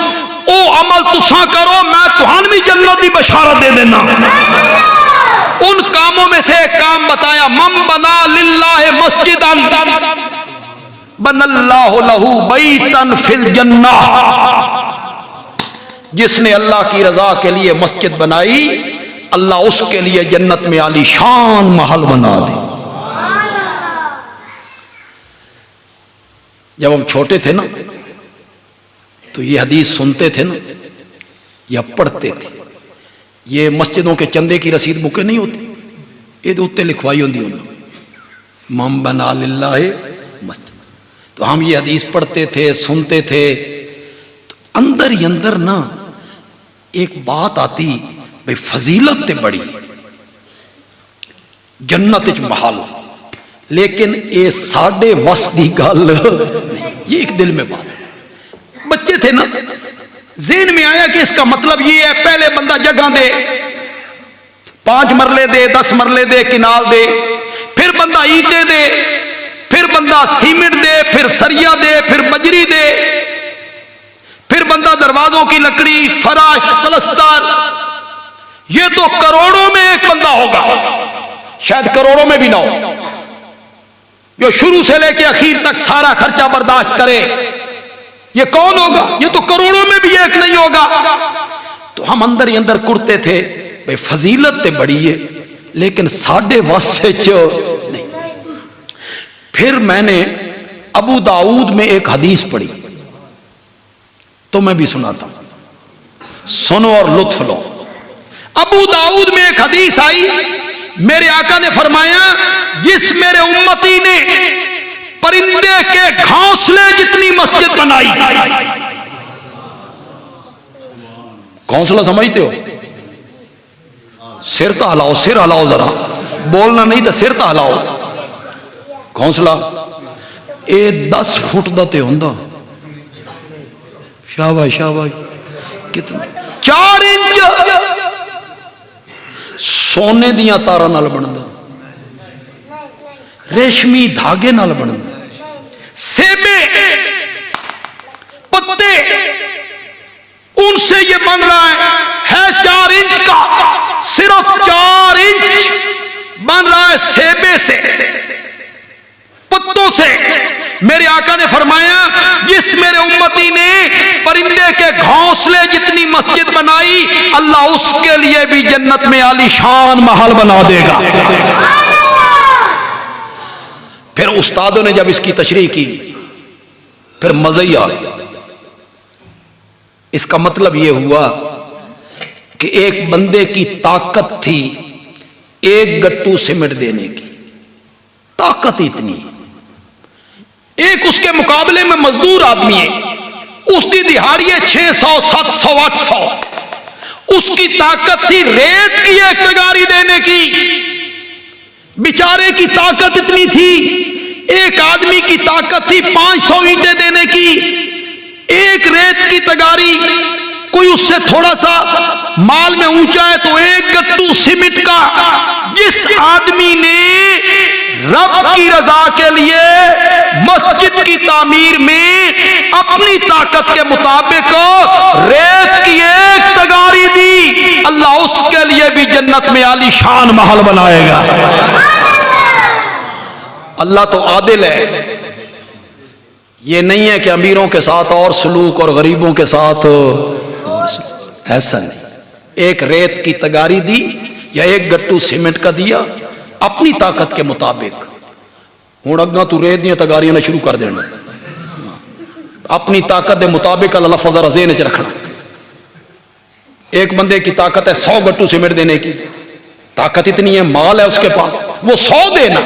ओ अमल तुसा करो, मैं तुहान भी जन्नत की बशारत दे देना। उन कामों में से एक काम बताया, मम बना लिल्लाह मस्जिदन बनल्लाहु लहू बैतन फिल जन्नह। जिसने अल्लाह की रजा के लिए मस्जिद बनाई, अल्लाह उसके लिए जन्नत में आलीशान महल बना दे। जब हम छोटे थे ना, तो ये हदीस सुनते थे ना या पढ़ते थे। ये मस्जिदों के चंदे की रसीद बुके नहीं होती, ये उत्ते लिखवाई होती उन्होंने, मम बना लिल्लाह मस्जिद। तो हम ये हदीस पढ़ते थे, सुनते थे, तो अंदर ही अंदर ना एक बात आती, भाई फजीलत ते बड़ी जन्नत च महल, लेकिन ये साढ़े वस की गल, ये एक दिल में बात। बच्चे थे ना, ज़हन में आया कि इसका मतलब ये है, पहले बंदा जगह दे, 5 मरले दे, 10 मरले दे, किनाल दे, फिर बंदा ईंटें दे, फिर बंदा सीमेंट दे, फिर सरिया दे, फिर बजरी दे, फिर बंदा दरवाजों की लकड़ी, फराश, प्लस्तर। ये तो करोड़ों में एक बंदा होगा, शायद करोड़ों में भी ना हो, जो शुरू से लेकर आखिर तक सारा खर्चा बर्दाश्त करे। ये कौन होगा? ये तो करोड़ों में भी एक नहीं होगा। तो हम अंदर ही अंदर कुड़ते थे, भाई फजीलत ते बड़ी है, लेकिन साढ़े वास्ते नहीं। फिर मैंने अबू दाऊद में एक हदीस पढ़ी, तो मैं भी सुनाता हूं, सुनो और लुत्फ लो। अबू दाऊद में एक हदीस आई, मेरे आका ने फरमाया, जिस मेरे उम्मती ने परिंदे के घोंसले जितनी मस्जिद बनाई। घोंसला समझते हो? सिर तो हिलाओ, सिर हिलाओ जरा, बोलना नहीं तो सिर तो हिलाओ। घोंसला ये 10 फुट का तो होंदा, शाबाश शाबाश, कितना 4 इंच सोने दिया तारा नाल बनदा, रेशमी धागे नाल बनदा, सेबे पत्ते उनसे ये बन रहा है 4 इंच का, सिर्फ 4 इंच बन रहा है सेबे से, पत्तों से। मेरे आका ने फरमाया, जिस मेरे उम्मती ने परिंदे के घोंसले जितनी मस्जिद बनाई, अल्लाह उसके लिए भी जन्नत में आलीशान महल बना देगा। फिर उस्तादों ने जब इसकी तशरीह की, फिर मजा ही आ गया। इसका मतलब यह हुआ कि एक बंदे की ताकत थी 1 गट्टू सीमेंट देने की, ताकत इतनी। एक उसके मुकाबले में मजदूर आदमी है, उसकी दिहाड़ी है 600, 700, 800, उसकी ताकत थी रेत की 1 तगारी देने की। बेचारे की ताकत इतनी थी। एक आदमी की ताकत थी 500 ईंटें देने की, एक रेत की तगारी। कोई उससे थोड़ा सा माल में ऊंचा है तो 1 गट्टू सीमेंट का। जिस आदमी ने रब की रजा के लिए मस्जिद की तामीर में अपनी ताकत के मुताबिक रेत की 1 तगारी दी, अल्लाह उसके लिए भी जन्नत में आलीशान महल बनाएगा। अल्लाह तो आदिल है। ये नहीं है कि अमीरों के साथ और सलूक और गरीबों के साथ और सलूक, ऐसा नहीं। 1 रेत की तगारी दी या 1 गट्टू सीमेंट का दिया अपनी ताकत के मुताबिक। हूं अग्गा तू रेत दी तगारियां शुरू कर देना, अपनी ताकत के मुताबिक अल्लाह फजल ज़हन च रखना। एक बंदे की ताकत है 100 गट्टू सीमेंट देने की, ताकत इतनी है, माल है उसके पास, वो 100 देना।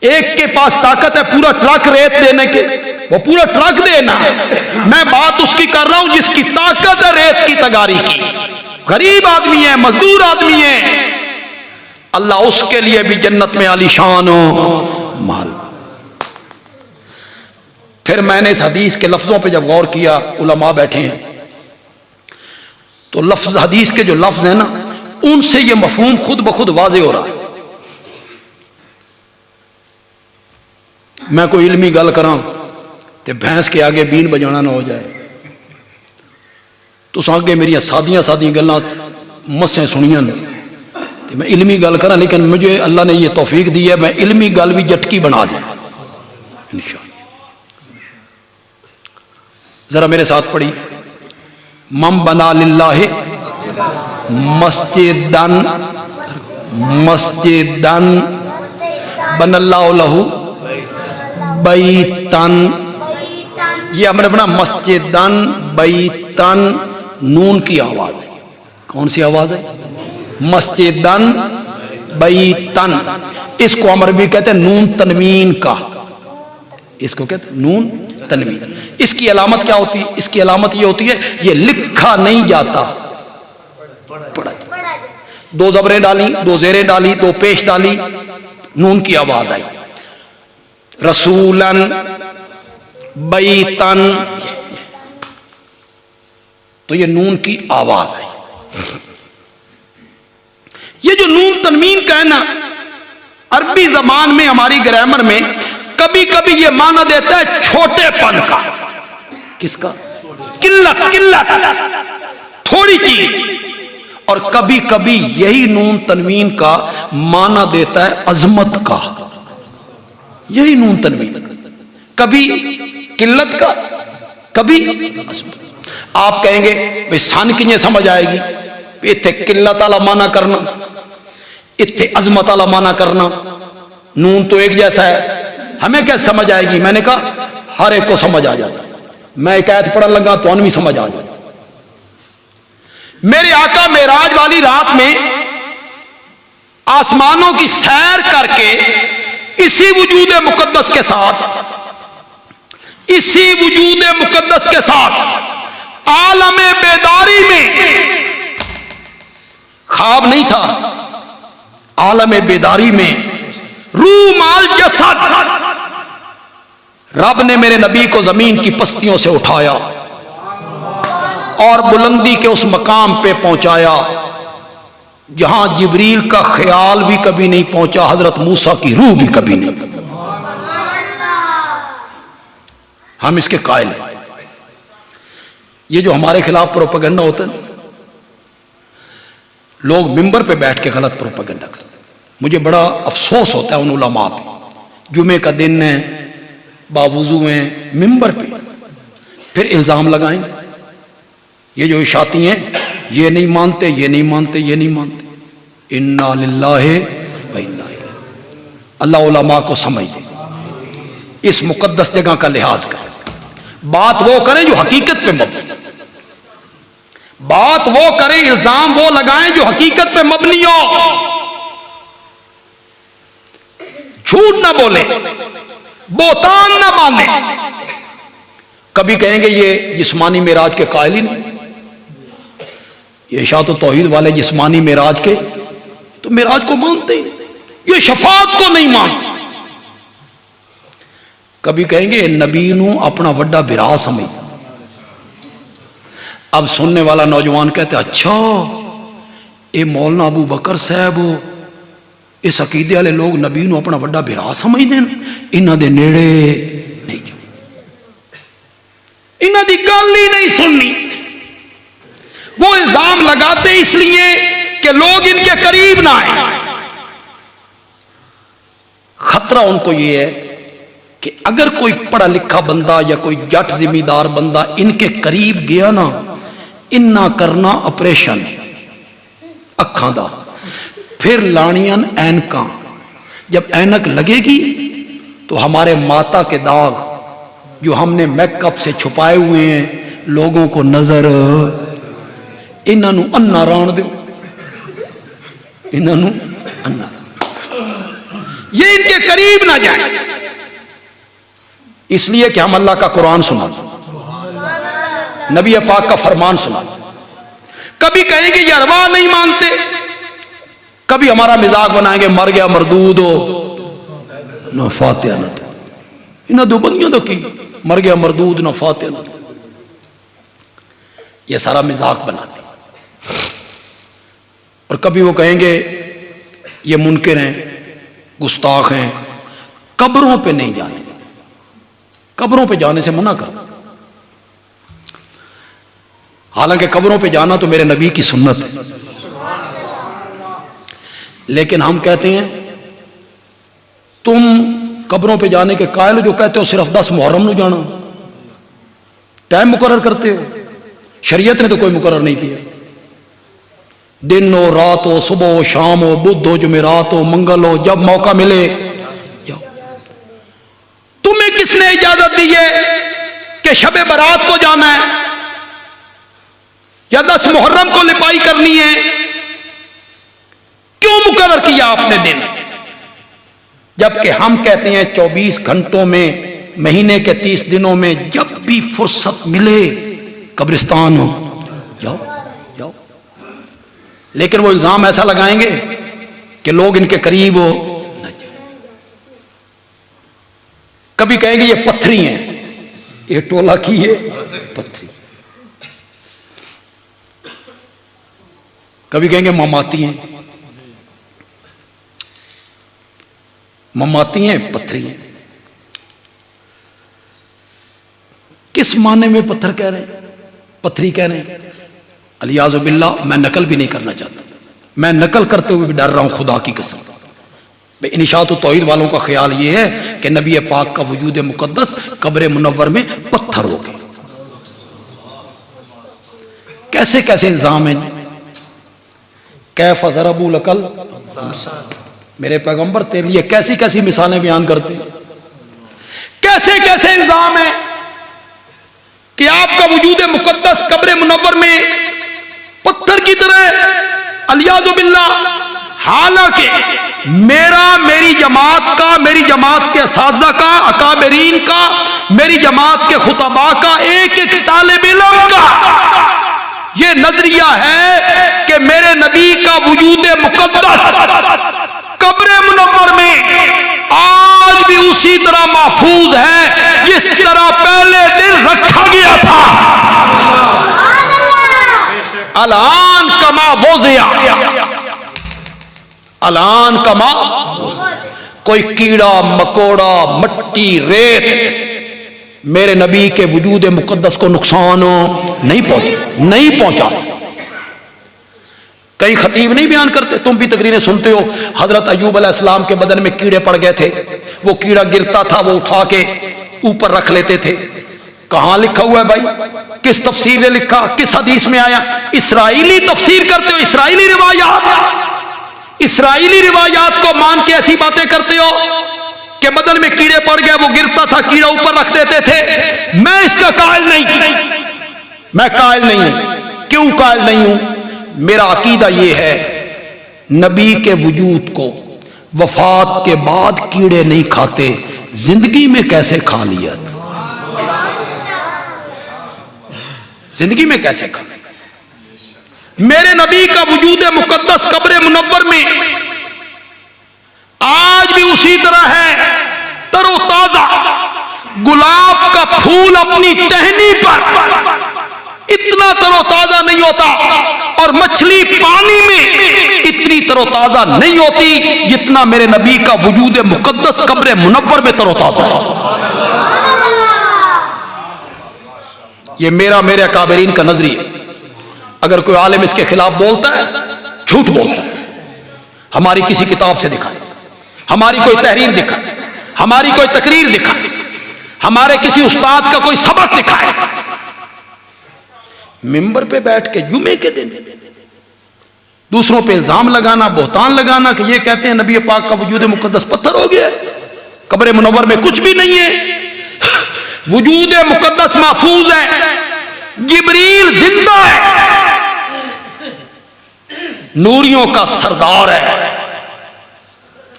एक के पास ताकत है पूरा ट्रक रेत देने के, वो पूरा ट्रक देना। मैं बात उसकी कर रहा हूं जिसकी ताकत है रेत की तगारी की। गरीब आदमी है, मजदूर आदमी है, अल्लाह उसके लिए भी जन्नत में आलीशान माल। फिर मैंने इस हदीस के लफ्जों पे जब गौर किया, उलमा बैठे हैं, तो लफ्ज हदीस के जो लफ्ज है ना, उनसे ये मफहूम खुद ब खुद वाजे हो रहा है। मैं कोई इल्मी गल करा तो भैंस के आगे बीन बजाना ना हो जाए, तो आगे मेरिया सादियां सादियां गल्लां मस्सें सुनियां तो मैं इल्मी गल करा, लेकिन मुझे अल्लाह ने यह तौफीक दी है मैं इल्मी गल भी जटकी बना दी इंशाअल्लाह। जरा मेरे साथ पढ़ी, मम बना लिल्लाहि मस्जिदन मस्जिदन बनल्लाहु लहू बैतन। ये हमने बना मस्जिदन बैतन, नून की आवाज है। कौन सी आवाज है? मस्जिदन बैतन। इसको अमर भी कहते हैं नून तनवीन का, इसको कहते हैं नून तनवीन। इसकी अलामत क्या होती है? इसकी अलामत ये होती है ये लिखा नहीं जाता, पढ़ा जाता। दो जबरें डाली, दो जेरें डाली, दो पेश डाली, नून की आवाज आई। रसूलन बैतन, तो ये नून की आवाज आई। ये जो नून तनवीन का है ना, अरबी जबान में हमारी ग्रामर में कभी कभी ये माना देता है छोटेपन का। किसका? किल्लत, किल्लत, थोड़ी चीज। और कभी कभी यही नून तनवीन का माना देता है अजमत का। यही नून तनवीन, कभी किल्लत का, कभी अजमत। आप कहेंगे भाई सन किए समझ आएगी, इत्थे किल्लत वाला माना करना, इत्थे अजमत वाला माना करना, नून तो एक जैसा है, हमें क्या समझ आएगी? मैंने कहा हर एक को समझ आ जाता। मैं एक आयत पढ़ने लगा तो भी समझ आ जाता। मेरे आका मेराज वाली रात में आसमानों की सैर करके इसी वजूद मुकद्दस के साथ, इसी वजूद मुकद्दस के साथ आलम बेदारी में, ख्वाब नहीं था, आलम बेदारी में रूह माल जसद, रब ने मेरे नबी को जमीन की पस्तियों से उठाया और बुलंदी के उस मकाम पे पहुंचाया जहां जिब्रील का ख्याल भी कभी नहीं पहुंचा, हजरत मूसा की रूह भी कभी नहीं। हम इसके कायल हैं। ये जो हमारे खिलाफ प्रोपेगेंडा होता है, लोग मिंबर पे बैठ के गलत प्रोपेगेंडा करते, मुझे बड़ा अफसोस होता है उन उलमा पे। जुमे का दिन है, बावुजू हैं, मिंबर पे फिर इल्जाम लगाएंगे, ये जो इशाती हैं ये नहीं मानते, ये नहीं मानते, ये नहीं मानते। इन्ना लिल्लाहि व इन्ना इलैहि। अल्लाह उलमा को समझ दे, इस मुकद्दस जगह का लिहाज करें, बात वो करें जो हकीकत पे मबनी, बात वो करें, इल्जाम वो लगाएं जो हकीकत पे मबनी हो, झूठ ना बोले, बोतान ना बांधे। कभी कहेंगे ये जिस्मानी मेराज के कायल ही नहीं, ये शाह तो तौहीद वाले जिस्मानी मेराज के तो मेराज को मानते ही, ये शफात को नहीं मानते। कभी कहेंगे नबी नू अपना वड्डा बिरा समझ। अब सुनने वाला नौजवान कहते अच्छा ये मौलाना अबू बकर साहब इस अकीदे वाले लोग नबी नू अपना वड्डा बिरा समझते हैं, इन्हां दे नेड़े नहीं जाओ, इन्हां दी गल ही नहीं सुननी। वो इल्जाम लगाते इसलिए कि लोग इनके करीब ना आए। खतरा उनको ये है कि अगर कोई पढ़ा लिखा बंदा या कोई जट जिम्मेदार बंदा इनके करीब गया ना, इन्ना करना ऑपरेशन अखां दा, फिर लानियन ऐनका। जब ऐनक लगेगी तो हमारे माता के दाग जो हमने मेकअप से छुपाए हुए हैं लोगों को नजर, इन्हों अन्ना राण दो, इन्हों अन्ना, ये इनके करीब ना जाए। इसलिए कि हम अल्लाह का कुरान सुना, नबी पाक का फरमान सुना। कभी कहेंगे ये अरवाह नहीं मानते, कभी हमारा मिजाक बनाएंगे मर गया मरदूद हो न फातिहा न तो इन्हें दो बंदियों तो की मर गया मरदूद न फातिहा न तो, ये सारा मिजाक बनाते। और कभी वो कहेंगे ये मुनकिर हैं, गुस्ताख हैं, कब्रों पे नहीं जाने, कब्रों पे जाने से मना कर। हालांकि कब्रों पे जाना तो मेरे नबी की सुन्नत है, लेकिन हम कहते हैं तुम कब्रों पे जाने के कायल जो कहते हो सिर्फ 10 मुहर्रम में जाना, टाइम मुकर्रर करते हो। शरीयत ने तो कोई मुकर्रर नहीं किया। दिन हो रात हो सुबह हो शाम हो बुध हो जुमेरात हो मंगल हो, जब मौका मिले जाओ। तुम्हें किसने इजाजत दी है कि शबे बारात को जाना है या 10 मुहर्रम को लिपाई करनी है? क्यों मुकर्रर किया आपने दिन? जबकि हम कहते हैं 24 घंटों में महीने के 30 दिनों में जब भी फुर्सत मिले कब्रिस्तान हो जाओ जाओ। लेकिन वो इल्जाम ऐसा लगाएंगे कि लोग इनके करीब हो न जाए। कभी कहेंगे ये पत्थरी हैं, ये टोला की है पत्थरी। कभी कहेंगे ममाती हैं, ममाती हैं पत्थरी हैं। किस माने में पत्थर कह रहे हैं, पत्थरी कह रहे हैं? अलियाज़ु बिल्लाह, मैं नकल भी नहीं करना चाहता, मैं नकल करते हुए भी डर रहा हूं खुदा की कसम। इनिशात तौहीद वालों का ख्याल यह है कि नबी पाक का वजूद मुकद्दस कब्र मुनव्वर में पत्थर हो गए। कैसे कैसे इल्जाम है। कैफ ज़रबू लकल, मेरे पैगंबर तेरे लिए कैसी कैसी मिसालें बयान करते हैं। कैसे कैसे इल्जाम है कि आपका वजूद मुकद्दस कब्र मुनव्वर में पत्थर की तरह, अलियाज़ु बिल्लाह। हालांकि मेरी जमात का, मेरी जमात के असातिज़ा का, अकाबरीन का, मेरी जमात के खुतबा का, एक एक तालिब इल्म का ये नजरिया है कि मेरे नबी का वजूद मुकद्दस कब्र मुनव्वर में आज भी उसी तरह महफूज है जिस तरह पहले दिन रखा गया था। अलान कमा वोज़िया, अलान कमा। कोई कीड़ा मकोड़ा मट्टी रेत मेरे नबी के वजूद मुकद्दस को नुकसान नहीं पहुंचा। कई खतीब नहीं बयान करते, तुम भी तकरीरें सुनते हो, हजरत अय्यूब अलैहिस्सलाम के बदन में कीड़े पड़ गए थे, वो कीड़ा गिरता था, वो उठा के ऊपर रख लेते थे। कहां लिखा हुआ है भाई? किस तफसीर ने लिखा? किस हदीस में आया? इसराइली तफसीर करते हो, इसराइली रिवायात, इसराइली रिवायात को मान के ऐसी बातें करते हो कि बदन में कीड़े पड़ गए, वो गिरता था, कीड़ा ऊपर रख देते थे। मैं इसका कायल नहीं, मैं कायल नहीं हूं। क्यों कायल नहीं हूं? मेरा अकीदा यह है नबी के वजूद को वफात के बाद कीड़े नहीं खाते, जिंदगी में कैसे खा लिया? जिंदगी में कैसे खा? मेरे नबी का वजूद मुकद्दस कब्र मुनव्वर में आज भी उसी तरह है, तरोताजा। गुलाब का फूल अपनी टहनी पर इतना तरोताजा नहीं होता, और मछली पानी में इतनी तरोताजा नहीं होती जितना मेरे नबी का वजूद मुकद्दस कब्र मुनव्वर में तरोताजा है। ये मेरे अकाबरीन का नजरिया। अगर कोई आलिम इसके खिलाफ बोलता है, झूठ बोलता है। हमारी किसी किताब से दिखाए, हमारी कोई तहरीर दिखाए, हमारी कोई तकरीर दिखाए, हमारे किसी उस्ताद का कोई सबक दिखाए। मिंबर पे बैठ के जुमे के दिन दूसरों पे इल्जाम लगाना, बोहतान लगाना कि ये कहते हैं नबी पाक का वजूद मुकद्दस पत्थर हो गया, कब्र मुनव्वर में कुछ भी नहीं है। वजूद मुकद्दस महफूज है, जिब्रील जिंदा है, नूरियों का सरदार है,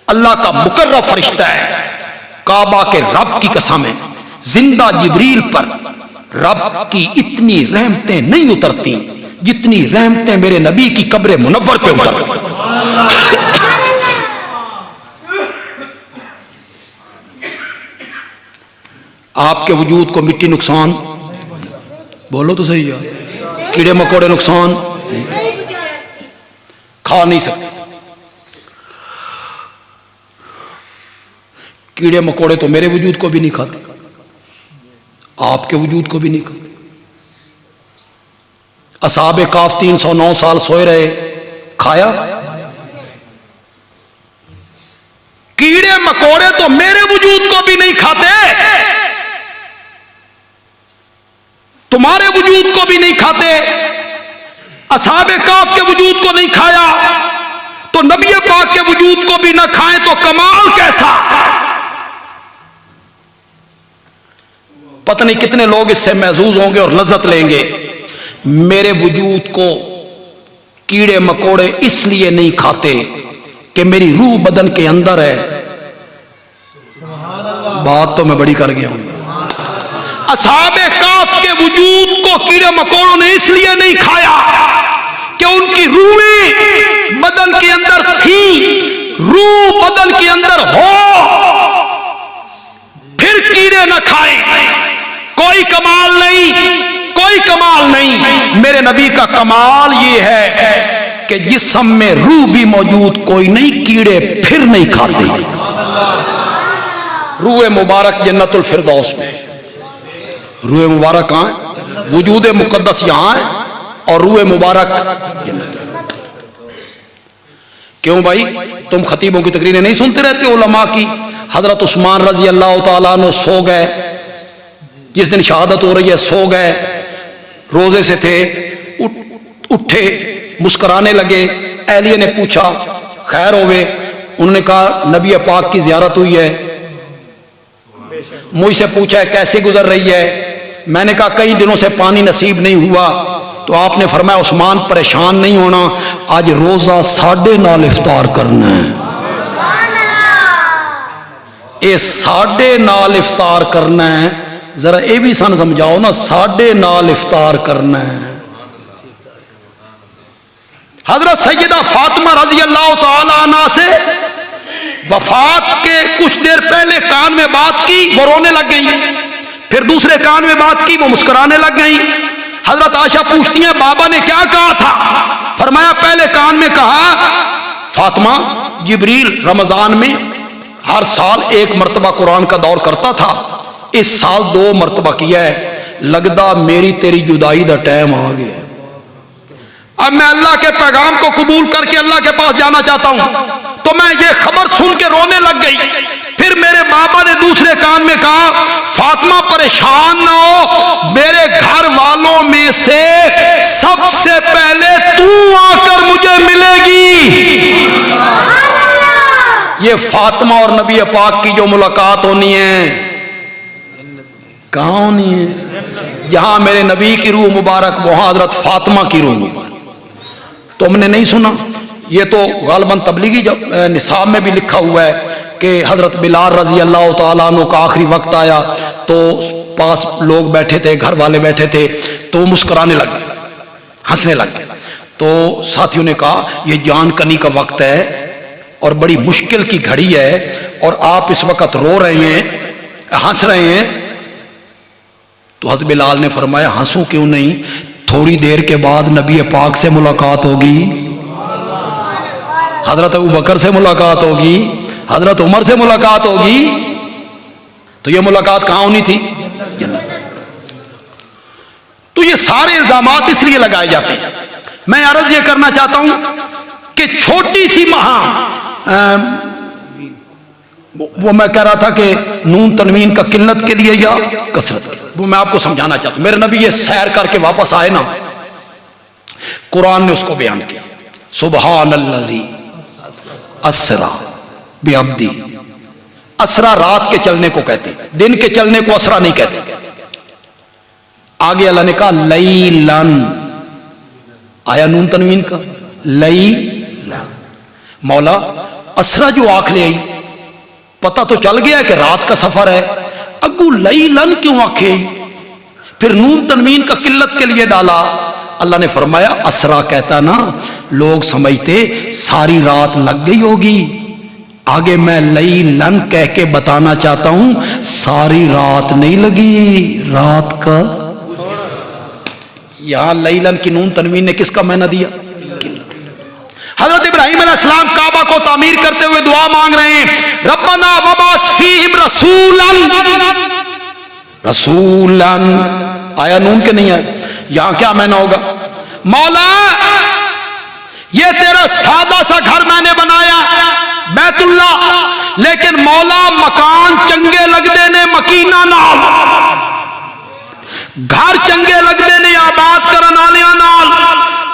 अल्लाह का मुकर्रम फरिश्ता है। काबा के रब की कसम है, जिंदा जिब्रील पर रब की इतनी रहमतें नहीं उतरती जितनी रहमतें मेरे नबी की कब्र मुनव्वर पे उतर। आपके वजूद को मिट्टी नुकसान, बोलो तो सही यार, कीड़े मकोड़े नुकसान खा नहीं सकते। कीड़े मकोड़े तो मेरे वजूद को भी नहीं खाते, आपके वजूद को भी नहीं खाते। असहाबे काफ 309 साल सोए रहे, खाया? कीड़े मकोड़े तो मेरे वजूद को भी नहीं खाते, तुम्हारे वजूद को भी नहीं खाते। असहाबे काफ के वजूद को नहीं खाया तो नबी पाक के वजूद को भी ना खाएं तो कमाल कैसा। पता नहीं कितने लोग इससे महसूस होंगे और लज्जत लेंगे। मेरे वजूद को कीड़े मकोड़े इसलिए नहीं खाते कि मेरी रूह बदन के अंदर है। बात तो मैं बड़ी कर गया हूं। असहाबे काफ के वजूद को कीड़े मकोड़ों ने इसलिए नहीं खाया कि उनकी रूहें बदन के अंदर थी। रूह बदन के अंदर हो फिर कीड़े न खाएं, कोई कमाल नहीं, कोई कमाल नहीं। मेरे नबी का कमाल ये है कि जिस्म में रूह भी मौजूद, कोई नहीं, कीड़े फिर नहीं खाते। रूह मुबारक जन्नतुल फिरदौस में। रूह मुबारक कहां है? वजूद मुकद्दस यहां है और रूह मुबारक जन्नत। क्यों भाई, तुम खतीबों की तकरीरें नहीं सुनते रहते उलमा की? हजरत उस्मान रजी अल्लाह तआला अन्हु सो गए, जिस दिन शहादत हो रही है सो गए, रोजे से थे, उठे, मुस्कुराने लगे। एलिया ने पूछा खैर हो गए? उन्होंने कहा नबी पाक की जियारत हुई है। मुझसे पूछा है कैसे गुजर रही है? मैंने कहा कई दिनों से पानी नसीब नहीं हुआ। तो आपने फरमाया उस्मान परेशान नहीं होना, आज रोजा 9:30 इफ्तार करना है। ये 9:30 इफ्तार करना है, जरा ये भी सन समझाओ ना, 9:30 इफ्तार करना है। हजरत सैयदा फातिमा रजी अल्लाह तआला अन्हा से वफात के कुछ देर पहले कान में बात की, वो रोने लग गई। फिर दूसरे कान में बात की, वो मुस्कुराने लग गई। हजरत आयशा पूछती हैं बाबा ने क्या कहा था? फरमाया पहले कान में कहा फातिमा, जिब्रील रमजान में हर साल 1 मरतबा कुरान का दौर करता था, इस साल 2 मरतबा किया है। लगदा मेरी तेरी जुदाई दा टाइम आ गया। अब मैं अल्लाह के पैगाम को कबूल करके अल्लाह के पास जाना चाहता हूं। तो मैं ये खबर सुन के रोने लग गई। फिर मेरे बाबा ने दूसरे कान में कहा फातिमा परेशान ना हो, मेरे घर वालों में से सबसे पहले तू आकर मुझे मिलेगी। ये फातिमा और नबी पाक की जो मुलाकात होनी है, कहां होनी है? जहां मेरे नबी की रूह मुबारक, वहां हजरत फातिमा की रूह मुबारक। तो हमने नहीं सुना, ये तो गालबन तबलीगी निसाब में भी लिखा हुआ है कि हजरत बिलाल रजी अल्लाह तआला अन्हु का आखिरी वक्त आया तो पास लोग बैठे थे, घर वाले बैठे थे, तो मुस्कुराने लग गए, हंसने लग गए। तो साथियों ने कहा ये जान कनी का वक्त है और बड़ी मुश्किल की घड़ी है और आप इस वक्त रो रहे हैं, हंस रहे हैं। तो हज़रत बिलाल ने फरमाया हंसूं क्यों नहीं, थोड़ी देर के बाद नबी पाक से मुलाकात होगी, हजरत अबू बकर से मुलाकात होगी, हजरत उमर से मुलाकात होगी। तो ये मुलाकात कहां होनी थी? जन्नत। तो ये सारे इल्जामात इसलिए लगाए जाते हैं। मैं अर्ज ये करना चाहता हूं कि छोटी सी वो मैं कह रहा था कि नून तनवीन का किल्लत के लिए या कसरत के, वो मैं आपको समझाना चाहता हूं। मेरे नबी ये सैर करके वापस आए ना, कुरान ने उसको बयान किया, सुबहानल्लज़ी अस्रा बिअब्दी। असरा रात के चलने को कहते हैं, दिन के चलने को असरा नहीं कहते। आगे अल्लाह ने कहा लैलन, आया नून तनवीन का, लैलन। मौला असरा जो आंख ले आई, पता तो चल गया कि रात का सफर है, अगू लैलन क्यों आंखें? फिर नून तनवीन का किल्लत के लिए डाला, अल्लाह ने फरमाया असरा कहता ना, लोग समझते सारी रात लग गई होगी। आगे मैं लई लन कह के बताना चाहता हूं, सारी रात नहीं लगी, रात का। यहां लईलन की नून तनवीन ने किसका मायना दिया? हजरत इब्राहिम अलैहिस्सलाम काबा को तामीर करते हुए दुआ मांग रहे हैं, रब्बना वबास फीहिम रसूलन। रसूलन आया नून के नहीं आया? यहां क्या मायना होगा? मौला ये तेरा सादा सा घर मैंने बनाया बैतुल्ला, लेकिन मौला मकान चंगे लगदे ने मकीना नाल, घर चंगे लगदे ने आबाद करने वालियां नाल।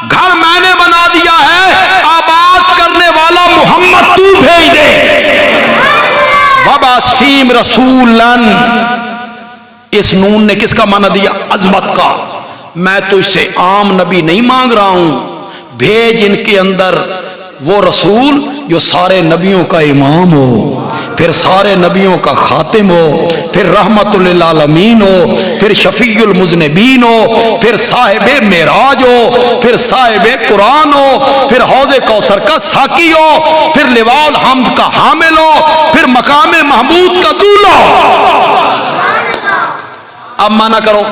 घर मैंने बना दिया है, आबाद करने वाला मोहम्मद तू भेज दे। वबासीम रसूलन, इस नून ने किसका माना दिया? अजमत का। मैं तो इससे आम नबी नहीं मांग रहा हूं, भेज इनके अंदर वो रसूल जो सारे नबियों का इमाम हो, फिर सारे नबियों का खातिम हो, फिर रहमतुल लिल आलमीन हो, फिर शफीउल मुज़निबीन हो, फिर साहिबे मेराज हो, फिर साहिबे कुरान हो, फिर हौज़े कौसर का साकी हो, फिर लिवाउल हम्द का हामिल हो, फिर मकामे महमूद का दूल्हा हो। अब माना करो,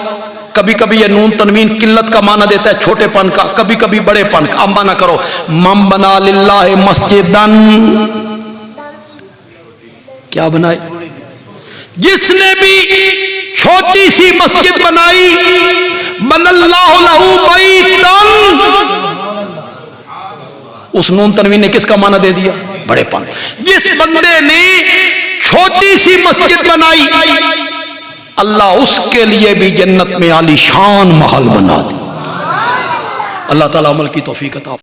कभी कभी ये नून तनवीन किल्लत का माना देता है, छोटेपन का, कभी कभी बड़ेपन का। अब माना करो, मम बना लिल्लाहि मस्जिदन, क्या बनाई? जिसने भी छोटी सी मस्जिद बनाई, बनल्लाहु लहू बैतन, उस नून तनवीन ने किसका माना दे दिया? बड़ेपन। जिस बंदे ने छोटी सी मस्जिद बनाई, अल्लाह उसके लिए भी जन्नत में आलीशान महल बना दे। अल्लाह ताला अमल की तौफीक अता